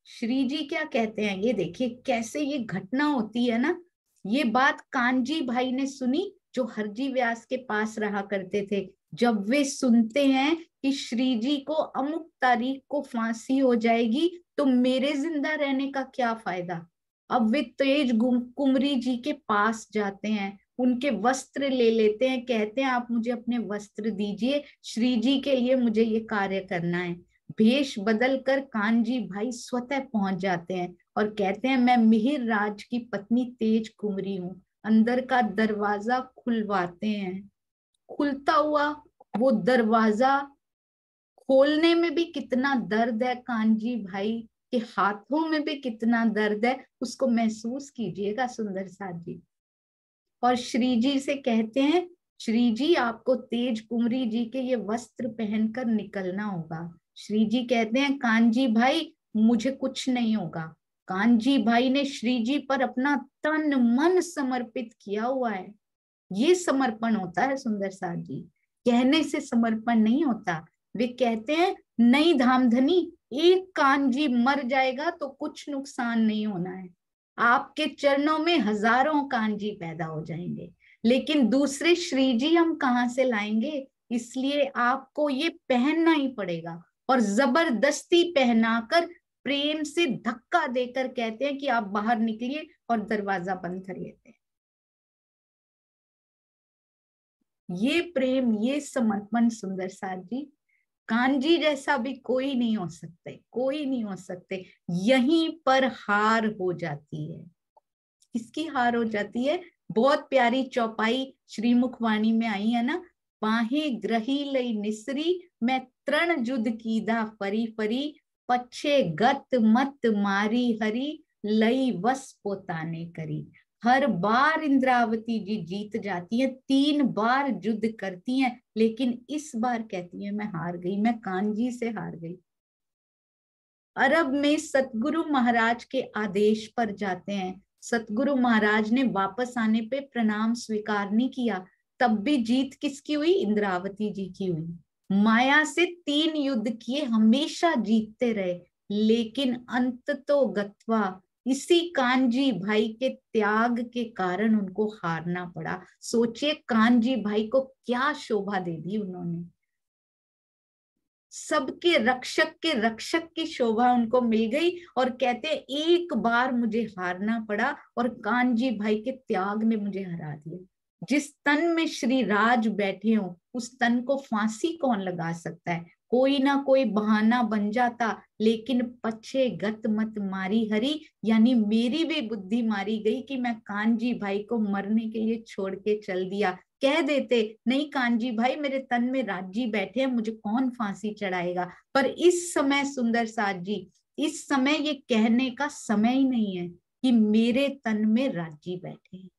[SPEAKER 1] श्री जी क्या कहते हैं, ये देखिए कैसे ये घटना होती है ना। ये बात कानजी भाई ने सुनी जो हरजी व्यास के पास रहा करते थे। जब वे सुनते हैं कि श्री जी को अमुक तारीख को फांसी हो जाएगी, तो मेरे जिंदा रहने का क्या फायदा, अब वे तेज कुमरी जी के पास जाते हैं, उनके वस्त्र ले लेते हैं, कहते हैं आप मुझे अपने वस्त्र दीजिए, श्री जी के लिए मुझे ये कार्य करना है। भेष बदल कर कानजी भाई स्वतः पहुंच जाते हैं और कहते हैं मैं मिहिर राज की पत्नी तेज कुमरी हूँ। अंदर का दरवाजा खुलवाते हैं, खुलता हुआ वो दरवाजा खोलने में भी कितना दर्द है, कानजी भाई के हाथों में भी कितना दर्द है, उसको महसूस कीजिएगा सुंदर साथ जी। और श्री जी से कहते हैं श्री जी आपको तेज कुमरी जी के ये वस्त्र पहनकर निकलना होगा। श्री जी कहते हैं कानजी भाई मुझे कुछ नहीं होगा। कानजी भाई ने श्री जी पर अपना तन मन समर्पित किया हुआ है। ये समर्पण होता है सुंदर साथ जी, कहने से समर्पण नहीं होता। वे कहते हैं नहीं धामधनी, एक कानजी मर जाएगा तो कुछ नुकसान नहीं होना है, आपके चरणों में हजारों कानजी पैदा हो जाएंगे, लेकिन दूसरे श्री जी हम कहाँ से लाएंगे, इसलिए आपको ये पहनना ही पड़ेगा। और जबरदस्ती पहनाकर प्रेम से धक्का देकर कहते हैं कि आप बाहर निकलिए, और दरवाजा बंद कर लेते हैं। ये प्रेम, ये समर्पण सुंदर साथ जी, कानजी जैसा भी कोई नहीं हो सकते, कोई नहीं हो सकते। यहीं पर हार हो जाती है। किसकी हार हो जाती है? बहुत प्यारी चौपाई श्रीमुखवाणी में आई है ना, बाहे ग्रही लई निसरी, मैं तरण जुद कीदा फरी फरी, पछे गत मत मारी हरी, लई वस पोताने करी। हर बार इंद्रावती जी जीत जाती है, 3 बार युद्ध करती हैं, लेकिन इस बार कहती है मैं हार गई, मैं कानजी से हार गई। अरब में सतगुरु महाराज के आदेश पर जाते हैं, सतगुरु महाराज ने वापस आने पे प्रणाम स्वीकार नहीं किया, तब भी जीत किसकी हुई? इंद्रावती जी की हुई। माया से 3 युद्ध किए, हमेशा जीतते रहे, लेकिन अंत तो गत्वा इसी कानजी भाई के त्याग के कारण उनको हारना पड़ा। सोचिए कानजी भाई को क्या शोभा दे दी उन्होंने, सबके रक्षक के रक्षक की शोभा उनको मिल गई, और कहते एक बार मुझे हारना पड़ा और कानजी भाई के त्याग ने मुझे हरा दिया। जिस तन में श्री राज बैठे हो उस तन को फांसी कौन लगा सकता है? कोई ना कोई बहाना बन जाता, लेकिन पछे गत मत मारी हरी, यानी मेरी भी बुद्धि मारी गई कि मैं कानजी भाई को मरने के लिए छोड़ के चल दिया। कह देते नहीं कानजी भाई मेरे तन में राजी बैठे हैं, मुझे कौन फांसी चढ़ाएगा। पर इस समय सुंदर साथ जी, इस समय ये कहने का समय ही नहीं है कि मेरे तन में राजी बैठे हैं।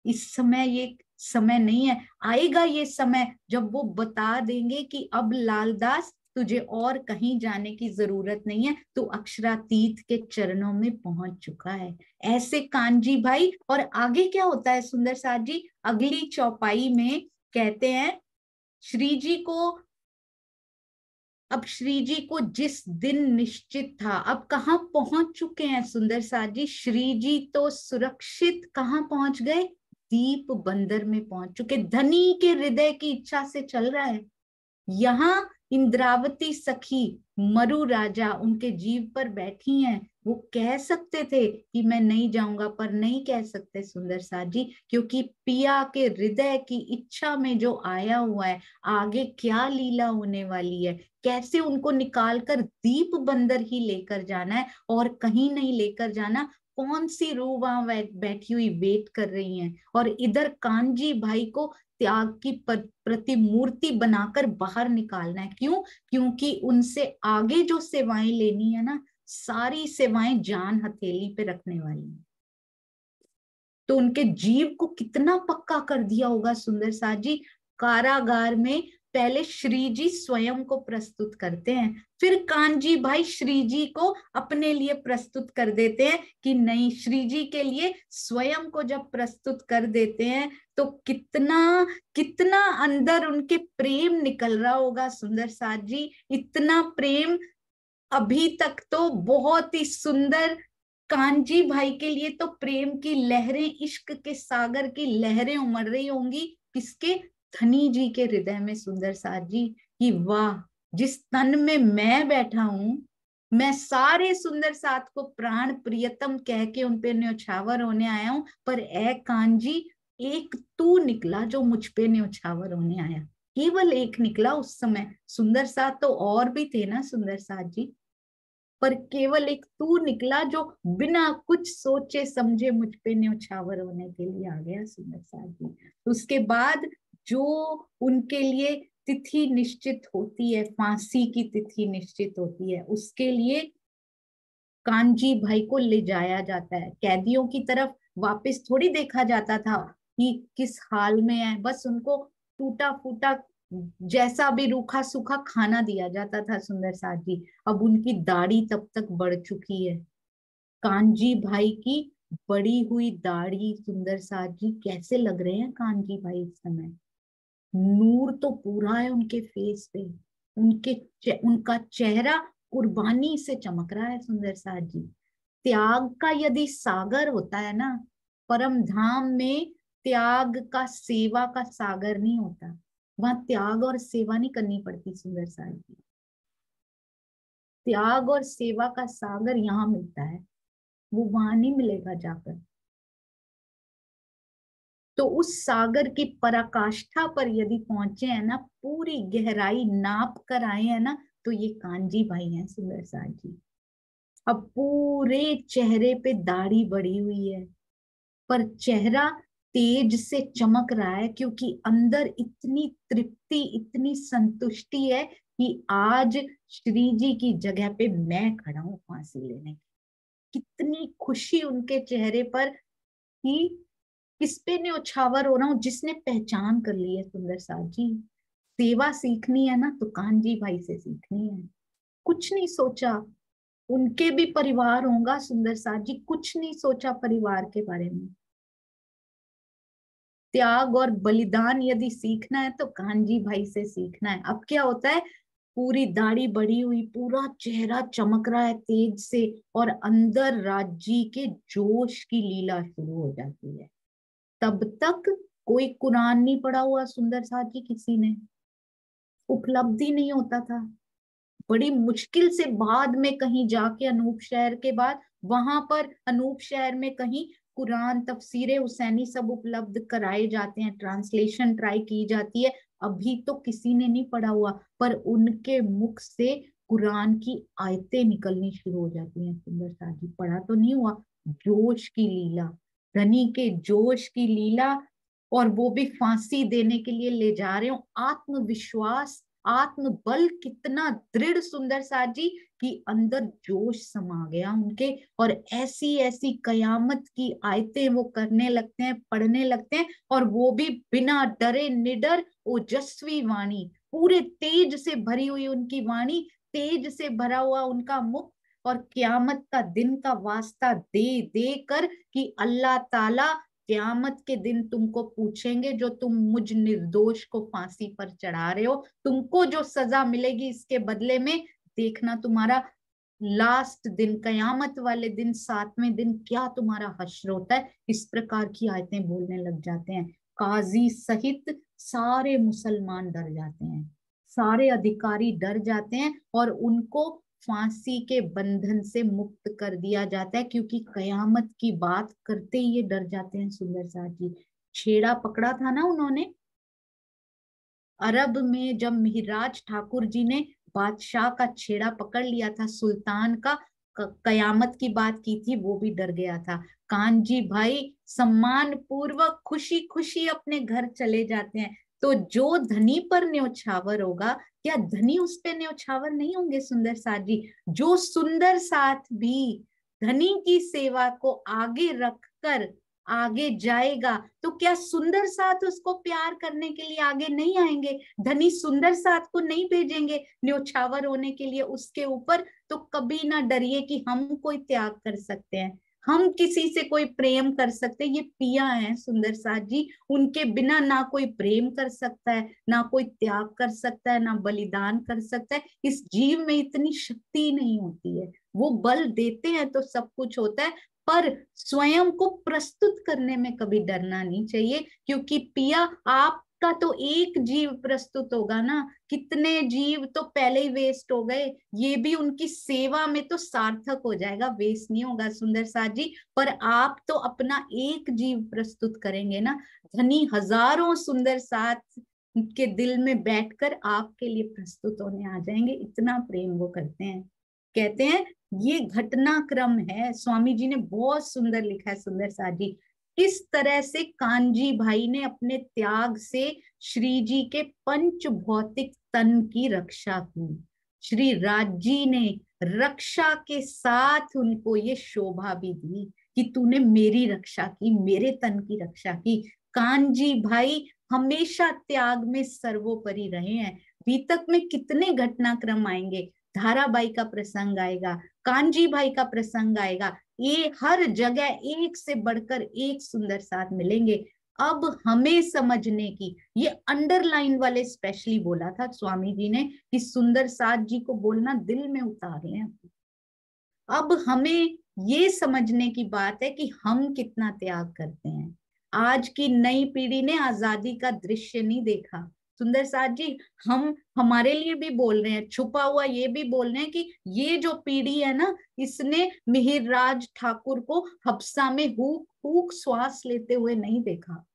[SPEAKER 1] इस समय ये समय नहीं है, आएगा ये समय जब वो बता देंगे कि अब लालदास तुझे और कहीं जाने की जरूरत नहीं है, तू अक्षरातीत के चरणों में पहुंच चुका है। ऐसे कानजी भाई। और आगे क्या होता है सुंदर साथ जी, अगली चौपाई में कहते हैं श्री जी को, अब श्री जी को जिस दिन निश्चित था, अब कहाँ पहुंच चुके हैं सुंदर साथ जी, श्री जी तो सुरक्षित कहाँ पहुंच गए? दीप बंदर में पहुंच चुके। धनी के हृदय की इच्छा से चल रहा है। यहाँ इंद्रावती सखी मरु राजा उनके जीव पर बैठी हैं, वो कह सकते थे कि मैं नहीं जाऊंगा, पर नहीं कह सकते सुंदर साथ जी, क्योंकि पिया के हृदय की इच्छा में जो आया हुआ है, आगे क्या लीला होने वाली है, कैसे उनको निकाल कर दीप बंदर ही लेकर जाना है और कहीं नहीं लेकर जाना। कौन सी रूह वहां बैठी हुई वेट कर रही हैं, और इधर कानजी भाई को त्याग की प्रतिमूर्ति बनाकर बाहर निकालना है। क्यों? क्योंकि उनसे आगे जो सेवाएं लेनी है ना, सारी सेवाएं जान हथेली पे रखने वाली है। तो उनके जीव को कितना पक्का कर दिया होगा सुंदर साथ जी। कारागार में पहले श्री जी स्वयं को प्रस्तुत करते हैं, फिर कानजी भाई श्री जी को अपने लिए प्रस्तुत कर देते हैं कि नहीं, श्री जी के लिए स्वयं को जब प्रस्तुत कर देते हैं तो कितना कितना अंदर उनके प्रेम निकल रहा होगा सुंदर साथ जी। इतना प्रेम अभी तक तो बहुत ही सुंदर, कानजी भाई के लिए तो प्रेम की लहरें, इश्क के सागर की लहरें उमड़ रही होंगी किसके? धनी जी के हृदय में सुंदर साथ जी, कि वाह, जिस तन में मैं बैठा हूं, मैं सारे सुंदर साथ को प्राण प्रियतम कह के उन पे न्योछावर होने आया हूं, पर ए कांजी एक तू निकला जो मुझ पे न्योछावर होने आया। केवल एक निकला उस समय, सुंदर साथ तो और भी थे ना सुंदर साथ जी, पर केवल एक तू निकला जो बिना कुछ सोचे समझे मुझ पे न्योछावर होने के लिए आ गया सुंदर साथ जी। उसके बाद जो उनके लिए तिथि निश्चित होती है, फांसी की तिथि निश्चित होती है, उसके लिए कांजी भाई को ले जाया जाता है। कैदियों की तरफ वापस थोड़ी देखा जाता था कि किस हाल में है, बस उनको टूटा फूटा जैसा भी रूखा सूखा खाना दिया जाता था सुंदर साथ जी। अब उनकी दाढ़ी तब तक बढ़ चुकी है, कांजी भाई की बड़ी हुई दाढ़ी। सुंदर साथ जी कैसे लग रहे हैं कांजी भाई इस समय, नूर तो पूरा है उनके फेस पे, उनका चेहरा कुर्बानी से चमक रहा है सुंदर साथ जी। त्याग का यदि सागर होता है ना, परम धाम में त्याग का सेवा का सागर नहीं होता, वहां त्याग और सेवा नहीं करनी पड़ती सुंदर साथ जी। त्याग और सेवा का सागर यहाँ मिलता है, वो वहां नहीं मिलेगा जाकर। तो उस सागर की पराकाष्ठा पर यदि पहुंचे हैं ना, पूरी गहराई नाप कर आए हैं ना, तो ये कांजी भाई हैं सुंदर साथ जी। अब पूरे चेहरे पे दाढ़ी बढ़ी हुई है, पर चेहरा तेज से चमक रहा है, क्योंकि अंदर इतनी तृप्ति, इतनी संतुष्टि है कि आज श्री जी की जगह पे मैं खड़ा हूं फांसी लेने की। कितनी खुशी उनके चेहरे पर कि किस पे न्योछावर हो रहा हूं, जिसने पहचान कर ली है सुंदर साथ जी। सेवा सीखनी है ना तो कांजी भाई से सीखनी है। कुछ नहीं सोचा, उनके भी परिवार होगा सुंदर साथ जी, कुछ नहीं सोचा परिवार के बारे में। त्याग और बलिदान यदि सीखना है तो कांजी भाई से सीखना है। अब क्या होता है, पूरी दाढ़ी बढ़ी हुई, पूरा चेहरा चमक रहा है तेज से, और अंदर राज्य के जोश की लीला शुरू हो जाती है। तब तक कोई कुरान नहीं पढ़ा हुआ सुंदर साथ जी किसी ने, उपलब्धि नहीं होता था। बड़ी मुश्किल से बाद में कहीं जाके अनूप शहर के बाद, वहां पर अनूप शहर में कहीं कुरान, तफसीरे हुसैनी सब उपलब्ध कराए जाते हैं, ट्रांसलेशन ट्राई की जाती है। अभी तो किसी ने नहीं पढ़ा हुआ, पर उनके मुख से कुरान की आयतें निकलनी शुरू हो जाती हैं सुंदर साथ जी। पढ़ा तो नहीं हुआ, जोश की लीला, धनी के जोश की लीला, और वो भी फांसी देने के लिए ले जा रहे हो। आत्मविश्वास, आत्मबल कितना दृढ़ सुंदर साथ जी, कि अंदर जोश समा गया उनके, और ऐसी ऐसी कयामत की आयतें वो करने लगते हैं, पढ़ने लगते हैं, और वो भी बिना डरे निडर। ओजस्वी वाणी, पूरे तेज से भरी हुई उनकी वाणी, तेज से भरा हुआ उनका मुख, और क्यामत का दिन का वास्ता दे दे कर कि अल्लाह ताला क्यामत के दिन तुमको पूछेंगे, जो तुम मुझ निर्दोष को फांसी पर चढ़ा रहे हो, तुमको जो सजा मिलेगी इसके बदले में, देखना तुम्हारा लास्ट दिन, कयामत वाले दिन, 7वें दिन क्या तुम्हारा हश्र होता है। इस प्रकार की आयतें बोलने लग जाते हैं। काजी सहित सारे मुसलमान डर जाते हैं, सारे अधिकारी डर जाते हैं, और उनको फांसी के बंधन से मुक्त कर दिया जाता है, क्योंकि कयामत की बात करते ही ये डर जाते हैं सुंदर साथ जी। छेड़ा पकड़ा था ना उन्होंने अरब में, जब मिहिराज ठाकुर जी ने बादशाह का छेड़ा पकड़ लिया था, सुल्तान का, कयामत की बात की थी, वो भी डर गया था। कांजी भाई सम्मान पूर्वक खुशी खुशी अपने घर चले जाते हैं। तो जो धनी पर न्योछावर होगा, क्या धनी उस पे न्योछावर नहीं होंगे सुंदर साथ जी? जो सुंदर साथ भी धनी की सेवा को आगे रखकर आगे जाएगा, तो क्या सुंदर साथ उसको प्यार करने के लिए आगे नहीं आएंगे? धनी सुंदर साथ को नहीं भेजेंगे न्योछावर होने के लिए उसके ऊपर? तो कभी ना डरिए कि हम कोई त्याग कर सकते हैं, हम किसी से कोई प्रेम कर सकते हैं। ये पिया है सुंदर साथ जी, उनके बिना ना कोई प्रेम कर सकता है, ना कोई त्याग कर सकता है, ना बलिदान कर सकता है। इस जीव में इतनी शक्ति नहीं होती है। वो बल देते हैं तो सब कुछ होता है, पर स्वयं को प्रस्तुत करने में कभी डरना नहीं चाहिए, क्योंकि पिया आपका इसका तो एक जीव प्रस्तुत होगा ना, कितने जीव तो पहले ही वेस्ट हो गए, ये भी उनकी सेवा में तो सार्थक हो जाएगा, वेस्ट नहीं होगा सुंदर साथ जी। पर आप तो अपना एक जीव प्रस्तुत करेंगे ना, धनी हजारों सुंदर साथ के दिल में बैठकर आपके लिए प्रस्तुत होने आ जाएंगे, इतना प्रेम वो करते हैं। कहते हैं ये घटनाक्रम है, स्वामी जी ने बहुत सुंदर लिखा है सुंदर साथ जी, किस तरह से कांजी भाई ने अपने त्याग से श्री जी के पंच भौतिक तन की रक्षा की। श्री राज जी ने रक्षा के साथ उनको ये शोभा भी दी कि तूने मेरी रक्षा की, मेरे तन की रक्षा की। कांजी भाई हमेशा त्याग में सर्वोपरि रहे हैं। बीतक में कितने घटनाक्रम आएंगे, धाराबाई का प्रसंग आएगा, कांजी भाई का प्रसंग आएगा, ये हर जगह एक से बढ़कर एक सुंदर साथ मिलेंगे। अब हमें समझने की, ये अंडरलाइन वाले स्पेशली बोला था स्वामी जी ने कि सुंदर साथ जी को बोलना दिल में उतार लें। अब हमें ये समझने की बात है कि हम कितना त्याग करते हैं। आज की नई पीढ़ी ने आजादी का दृश्य नहीं देखा सुंदर साथ जी, हम हमारे लिए भी बोल रहे हैं, छुपा हुआ ये भी बोल रहे हैं कि ये जो पीढ़ी है ना, इसने मिहिर राज ठाकुर को हफ्सा में हुक हुक श्वास लेते हुए नहीं देखा,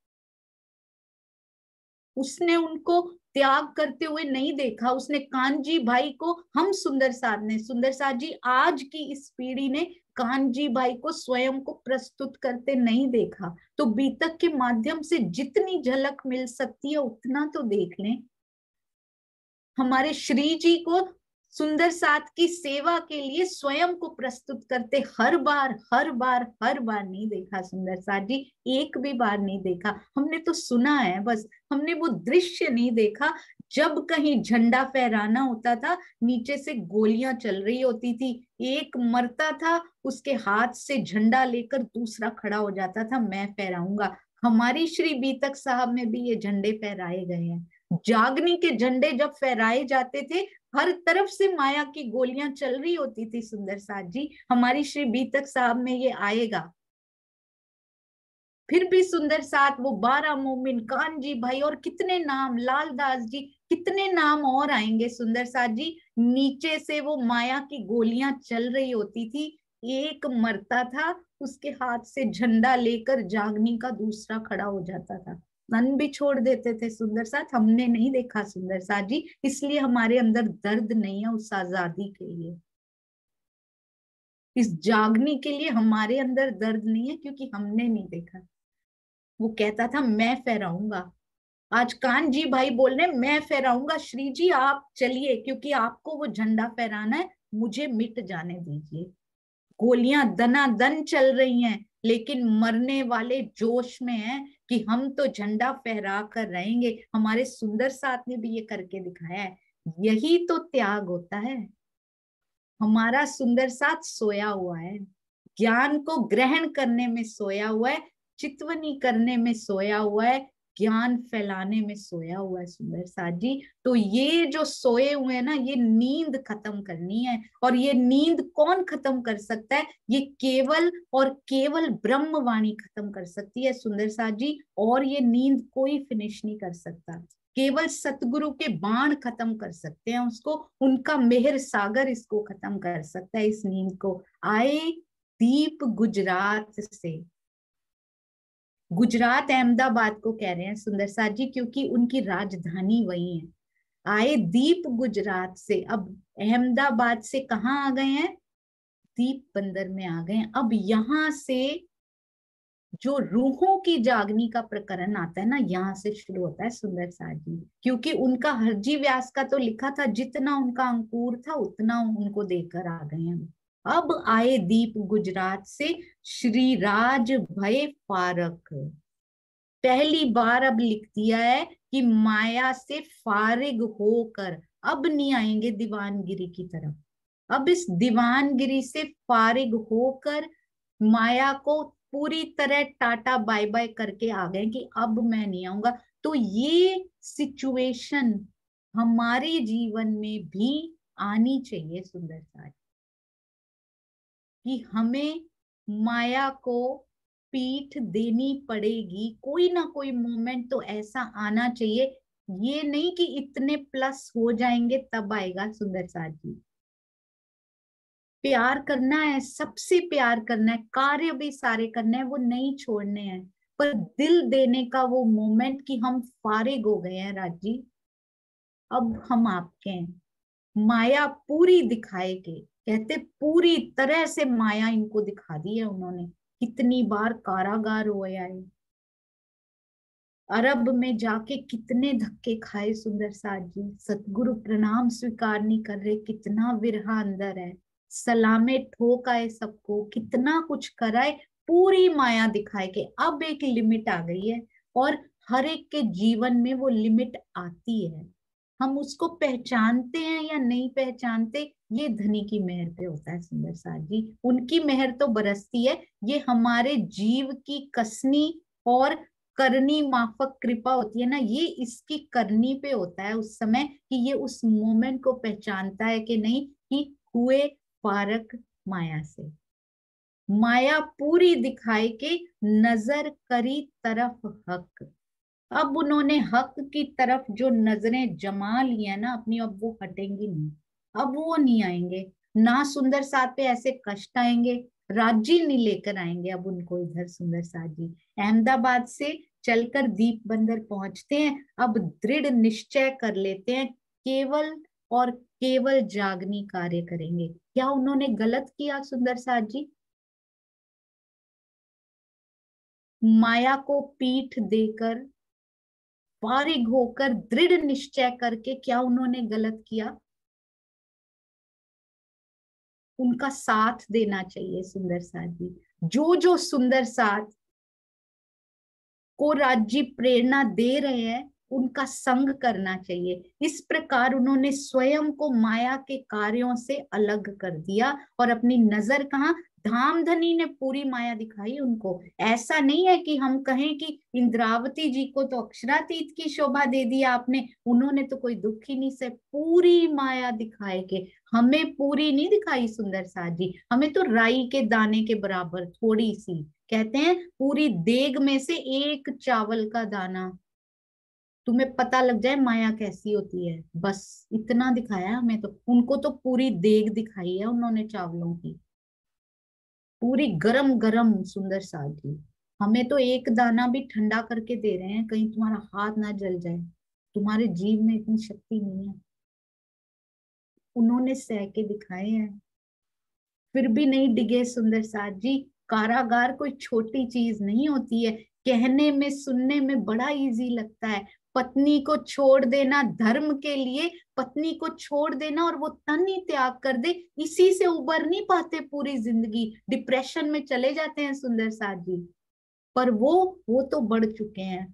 [SPEAKER 1] उसने उनको त्याग करते हुए नहीं देखा, उसने कांजी भाई को, हम सुंदर साथ जी आज की इस पीढ़ी ने कांजी भाई को स्वयं को प्रस्तुत करते नहीं देखा। तो बीतक के माध्यम से जितनी झलक मिल सकती है उतना तो देख लें। हमारे श्री जी को सुंदर साथ की सेवा के लिए स्वयं को प्रस्तुत करते हर बार नहीं देखा सुंदर साथ जी, एक भी बार नहीं देखा। हमने तो सुना है बस, हमने वो दृश्य नहीं देखा। जब कहीं झंडा फहराना होता था, नीचे से गोलियां चल रही होती थी, एक मरता था, उसके हाथ से झंडा लेकर दूसरा खड़ा हो जाता था, मैं फहराऊंगा। हमारी श्री बीतक साहब में भी ये झंडे फहराए गए हैं। जागनी के झंडे जब फहराए जाते थे, हर तरफ से माया की गोलियां चल रही होती थी सुंदर साथ जी, हमारी श्री बीतक साहब में ये आएगा। फिर भी सुंदर साथ वो 12 मोमिन, कानजी भाई और कितने नाम, लालदास जी, कितने नाम और आएंगे सुंदर साथ जी। नीचे से वो माया की गोलियां चल रही होती थी, एक मरता था, उसके हाथ से झंडा लेकर जागनी का दूसरा खड़ा हो जाता था, तन भी छोड़ देते थे सुंदर साथ। हमने नहीं देखा सुंदर साथ जी, इसलिए हमारे अंदर दर्द नहीं है उस आजादी के लिए, इस जागने के लिए हमारे अंदर दर्द नहीं है, क्योंकि हमने नहीं देखा। वो कहता था मैं फहराऊंगा, आज कान जी भाई बोल रहे मैं फहराऊंगा, श्री जी आप चलिए, क्योंकि आपको वो झंडा फहराना है, मुझे मिट जाने दीजिए। गोलियां दनादन चल रही हैं, लेकिन मरने वाले जोश में हैं कि हम तो झंडा फहरा कर रहेंगे। हमारे सुंदर साथ ने भी ये करके दिखाया है, यही तो त्याग होता है। हमारा सुंदर साथ सोया हुआ है, ज्ञान को ग्रहण करने में सोया हुआ है, चितवनी करने में सोया हुआ है, ज्ञान फैलाने में सोया हुआ है सुंदर साथ जी। तो ये जो सोए हुए हैं ना, ये नींद खत्म करनी है, और ये नींद कौन खत्म कर सकता है, ये केवल और केवल ब्रह्मवाणी खत्म कर सकती है सुंदर साथ जी, और ये नींद कोई फिनिश नहीं कर सकता। केवल सतगुरु के बाण खत्म कर सकते हैं उसको, उनका मेहर सागर इसको खत्म कर सकता है, इस नींद को। आए दीप गुजरात से, गुजरात अहमदाबाद को कह रहे हैं सुंदर साथ जी, क्योंकि उनकी राजधानी वही है। आए दीप गुजरात से, अब अहमदाबाद से कहाँ आ गए हैं, दीप बंदर में आ गए हैं। अब यहाँ से जो रूहों की जागनी का प्रकरण आता है ना, यहाँ से शुरू होता है सुंदर साथ जी, क्योंकि उनका हरजी व्यास का तो लिखा था, जितना उनका अंकुर था उतना उनको देकर आ गए हैं। अब आए दीप गुजरात से, श्री राज भय फारक, पहली बार अब लिख दिया है कि माया से फारिग होकर अब नहीं आएंगे दीवानगिरी की तरफ, अब इस दीवानगिरी से फारिग होकर माया को पूरी तरह टाटा बाय बाय करके आ गए कि अब मैं नहीं आऊंगा। तो ये सिचुएशन हमारे जीवन में भी आनी चाहिए सुंदर साथ, कि हमें माया को पीठ देनी पड़ेगी, कोई ना कोई मोमेंट तो ऐसा आना चाहिए। ये नहीं कि इतने प्लस हो जाएंगे तब आएगा सुंदर साथ जी। प्यार करना है, सबसे प्यार करना है, कार्य भी सारे करने हैं, वो नहीं छोड़ने हैं, पर दिल देने का वो मोमेंट कि हम फारिग हो गए हैं राजी, अब हम आपके हैं। माया पूरी दिखाए के, कहते पूरी तरह से माया इनको दिखा दी है उन्होंने। कितनी बार कारागार होया है, अरब में जाके कितने धक्के खाए सुंदर साथ जी, सतगुरु प्रणाम स्वीकार नहीं कर रहे, कितना विरहा अंदर है, सलामे ठोक आए सबको, कितना कुछ कराए, पूरी माया दिखाए के अब एक लिमिट आ गई है। और हर एक के जीवन में वो लिमिट आती है, हम उसको पहचानते हैं या नहीं पहचानते, ये धनी की मेहर पे होता है सुंदर साथ जी। उनकी मेहर तो बरसती है, ये हमारे जीव की कसनी और करनी माफक कृपा होती है ना, ये इसकी करनी पे होता है उस समय, कि ये उस मोमेंट को पहचानता है कि नहीं, कि हुए फारक माया से। माया पूरी दिखाए के नजर करी तरफ हक, अब उन्होंने हक की तरफ जो नजरें जमा ली है ना अपनी, अब वो हटेंगी नहीं, अब वो नहीं आएंगे ना सुंदर साथ पे ऐसे कष्ट आएंगे, राज्य नहीं लेकर आएंगे अब उनको इधर सुंदर साथ जी। अहमदाबाद से चलकर दीप बंदर पहुंचते हैं, अब दृढ़ निश्चय कर लेते हैं, केवल और केवल जागनी कार्य करेंगे। क्या उन्होंने गलत किया सुंदर साथ जी? माया को पीठ देकर, फारिग होकर, दृढ़ निश्चय करके, क्या उन्होंने गलत किया? उनका साथ देना चाहिए सुंदर साथ जी। जो जो सुंदर साथ को राज्य प्रेरणा दे रहे हैं उनका संग करना चाहिए। इस प्रकार उन्होंने स्वयं को माया के कार्यों से अलग कर दिया और अपनी नजर कहाँ, धामधनी ने पूरी माया दिखाई उनको। ऐसा नहीं है कि हम कहें कि इंद्रावती जी को तो अक्षरातीत की शोभा दे दी आपने, उन्होंने तो कोई दुख ही नहीं से पूरी माया दिखाए के, हमें पूरी नहीं दिखाई सुंदर साथ जी, हमें तो राई के दाने के बराबर थोड़ी सी, कहते हैं पूरी देग में से एक चावल का दाना, तुम्हें पता लग जाए माया कैसी होती है, बस इतना दिखाया हमें। तो उनको तो पूरी देग दिखाई है उन्होंने चावलों की, पूरी गरम गरम सुंदर सादगी। हमें तो एक दाना भी ठंडा करके दे रहे हैं, कहीं तुम्हारा हाथ ना जल जाए, तुम्हारे जीव में इतनी शक्ति नहीं है, उन्होंने सह के दिखाए हैं, फिर भी नहीं डिगे सुंदर साथ जी। कारागार कोई छोटी चीज नहीं होती है, कहने में सुनने में बड़ा इजी लगता है, पत्नी को छोड़ देना धर्म के लिए, पत्नी को छोड़ देना और वो तन ही त्याग कर दे, इसी से उबर नहीं पाते पूरी जिंदगी, डिप्रेशन में चले जाते हैं सुंदर साथ जी। पर वो तो बढ़ चुके हैं,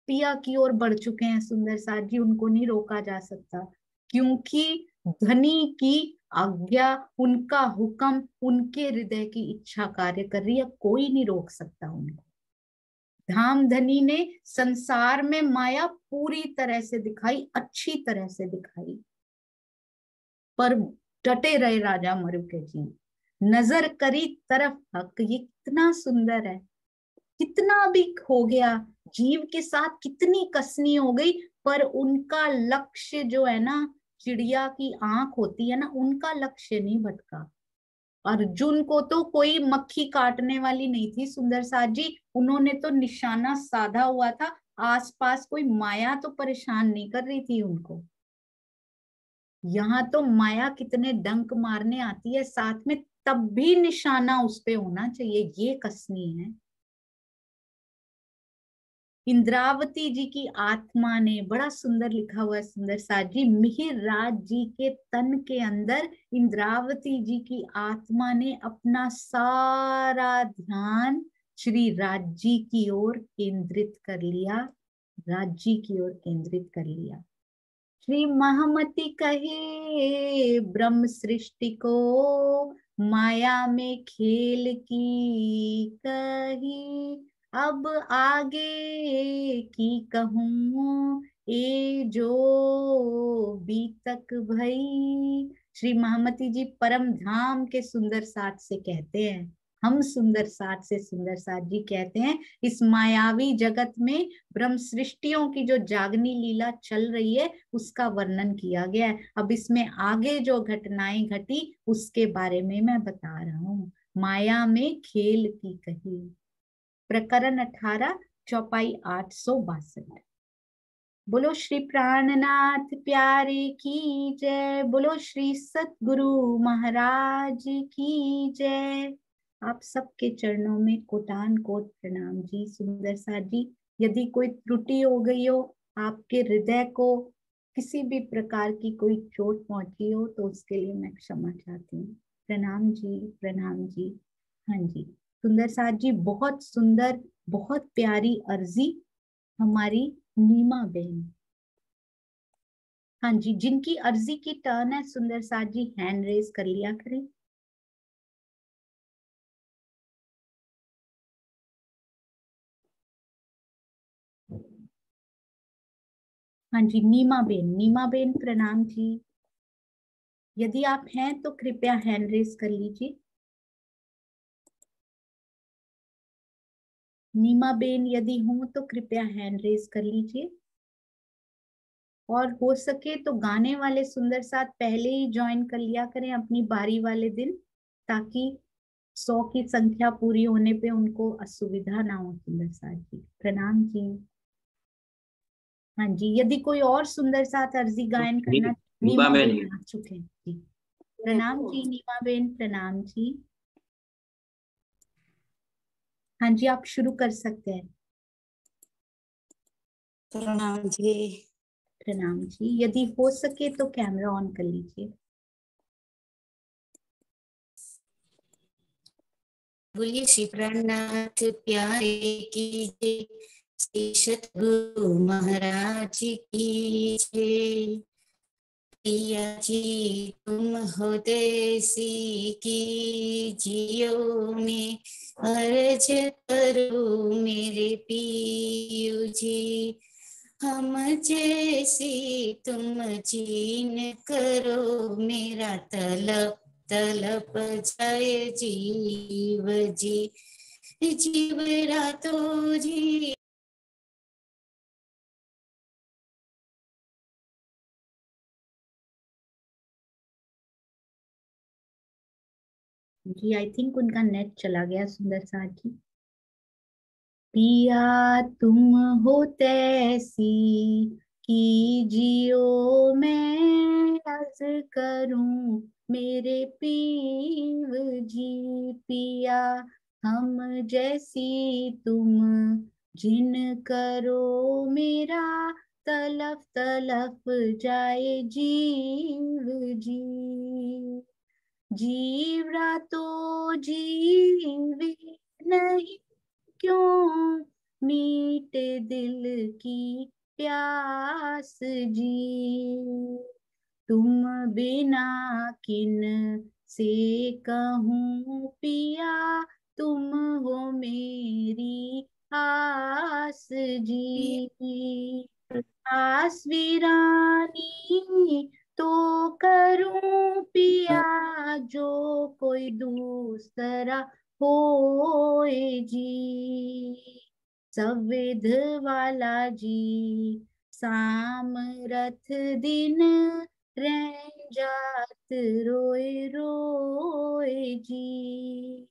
[SPEAKER 1] पिया की ओर बढ़ चुके हैं सुंदर साथ जी, उनको नहीं रोका जा सकता, क्योंकि धनी की आज्ञा, उनका हुक्म, उनके हृदय की इच्छा कार्य कर रही है, कोई नहीं रोक सकता उनको। धामधनी ने संसार में माया पूरी तरह से दिखाई, अच्छी तरह से दिखाई, पर डटे रहे राजा मरु के जी, नजर करी तरफ हक, ये कितना सुंदर है। कितना भी हो गया, जीव के साथ कितनी कसनी हो गई, पर उनका लक्ष्य जो है ना, चिड़िया की आंख होती है ना, उनका लक्ष्य नहीं भटका। अर्जुन को तो कोई मक्खी काटने वाली नहीं थी सुंदर साथ जी, उन्होंने तो निशाना साधा हुआ था, आसपास कोई माया तो परेशान नहीं कर रही थी उनको। यहाँ तो माया कितने डंक मारने आती है साथ में, तब भी निशाना उस पे होना चाहिए, ये कसनी है। इंद्रावती जी की आत्मा ने, बड़ा सुंदर लिखा हुआ है सुंदर साथ जी, मिहिर राज जी के तन के अंदर इंद्रावती जी की आत्मा ने अपना सारा ध्यान श्री राज्य की ओर केंद्रित कर लिया, राज्य की ओर केंद्रित कर लिया। श्री महामती कहे ब्रह्म सृष्टि को, माया में खेल की कही, अब आगे की कहूँ ए जो बीतक भई। श्री महामती जी परम धाम के सुंदर साथ से कहते हैं, हम सुंदर साथ से सुंदर साथ जी कहते हैं इस मायावी जगत में ब्रह्म सृष्टियों की जो जागनी लीला चल रही है उसका वर्णन किया गया है। अब इसमें आगे जो घटनाएं घटी उसके बारे में मैं बता रहा हूँ। माया में खेल की कही, प्रकरण 18, चौपाई 862। बोलो श्री प्राणनाथ प्यारे की जय, बोलो श्री सतगुरु महाराज की जय। आप सबके चरणों में कोटान कोट प्रणाम जी। सुंदर साथ जी, यदि कोई त्रुटि हो गई हो, आपके हृदय को किसी भी प्रकार की कोई चोट पहुंची हो, तो उसके लिए मैं क्षमा चाहती हूँ। प्रणाम जी, प्रणाम जी। हाँ जी, सुंदर साथ जी, बहुत सुंदर, बहुत प्यारी अर्जी हमारी नीमा बहन। हाँ जी, जिनकी अर्जी की टर्न है सुंदर साथ जी हैंड रेज कर लिया करें। हाँ जी, नीमा बेन प्रणाम जी। यदि आप हैं तो कृपया हैंड रेज कर लीजिए। नीमा बेन यदि हो तो कृपया हैंड रेज कर लीजिए। और हो सके तो गाने वाले सुंदर साथ पहले ही ज्वाइन कर लिया करें अपनी बारी वाले दिन, ताकि 100 की संख्या पूरी होने पे उनको असुविधा ना हो। सुंदर साथ जी प्रणाम जी। हाँ जी, यदि कोई और सुंदर साथ अर्जी गायन करना।
[SPEAKER 3] नीमा
[SPEAKER 1] नीमा
[SPEAKER 3] बेन
[SPEAKER 1] बेन आ चुके हैं जी। प्रणाम जी नीमा बेन, प्रणाम जी। हाँ जी, आप शुरू कर सकते हैं।
[SPEAKER 4] प्रणाम जी।
[SPEAKER 1] प्रणाम जी, यदि हो सके तो कैमरा ऑन कर लीजिए।
[SPEAKER 4] बोलिए श्री प्राणनाथ प्यारे की जय, श्री सतगुरु महाराज की जय। पिया जी तुम हो देसी की जियो में अर्ज करो मेरे पियो जी। हम जैसी तुम जीन करो मेरा तलब तलप जाए जीव जी। जीव रातो जी।
[SPEAKER 1] जी आई थिंक उनका नेट चला गया सुंदर साथ जी। पिया तुम हो तैसी कीजियो मैं अर्ज करूं मेरे पीव जी। पिया हम जैसी तुम जिन करो मेरा तलफ तलफ जाए जीव जी। जीव रातो जीवी नहीं क्यों मीटे दिल की प्यास जी। तुम बिना किन से कहूँ पिया तुम हो मेरी आस जी। आस वीरानी तो करूं पिया जो कोई दूसरा होए जी। संविध वाला जी सामरथ दिन रह जात रोए रोए जी।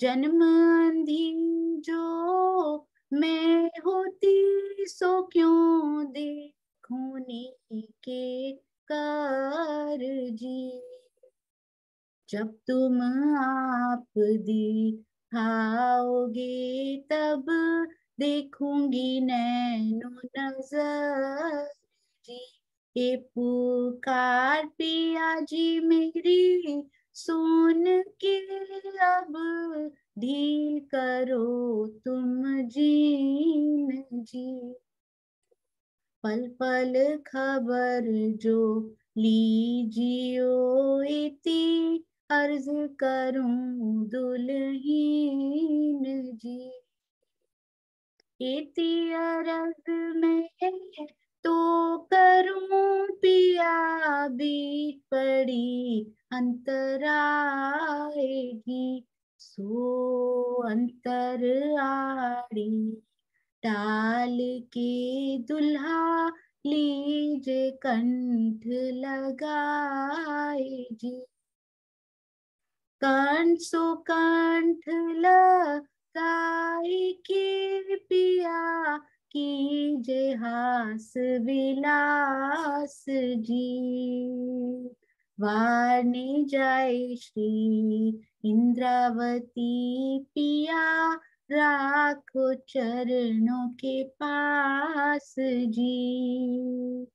[SPEAKER 1] जन्म अंधी जो मैं होती सो क्यों देखूनी के कर जी। जब तुम आप दिखाओगे तब देखूंगी नैनो नजर जी। ये पुकार पिया जी मेरी सुन के अब ढील करो तुम जीन जी। पल पल खबर जो लीजियो इति अर्ज करूं दुल्हीन जी। इति अर्ज में तो करूं पिया बीच पड़ी अंतराएगी। सो अंतर आड़ी टाल के दुल्हा लीजे कंठ लगाए जी। कंठ सो कंठ लगाए के पिया कीजे हास विलास जी। वारने जाए श्री इंद्रावती पिया राखो चरणों के पास जी।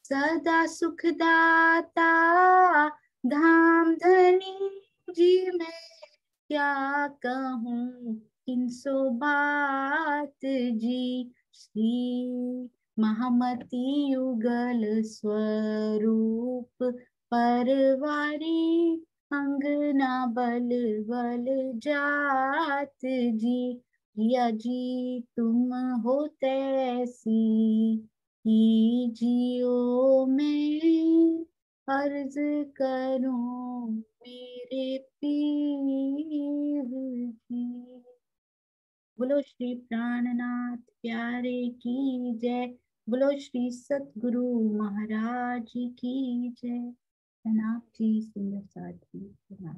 [SPEAKER 1] सदा सुखदाता धाम धनी जी मैं क्या कहूँ किनसो बात जी। श्री महामती युगल स्वरूप परवारी अंगना बल बल जात जी। जिया जी तुम हो तैसी कीजियो मैं अर्ज करूं मेरे पीर जी। बोलो श्री प्राणनाथ प्यारे की जय। बोलो श्री सतगुरु महाराज की जय। प्रणाम जी सुंदर साथी प्रणाम।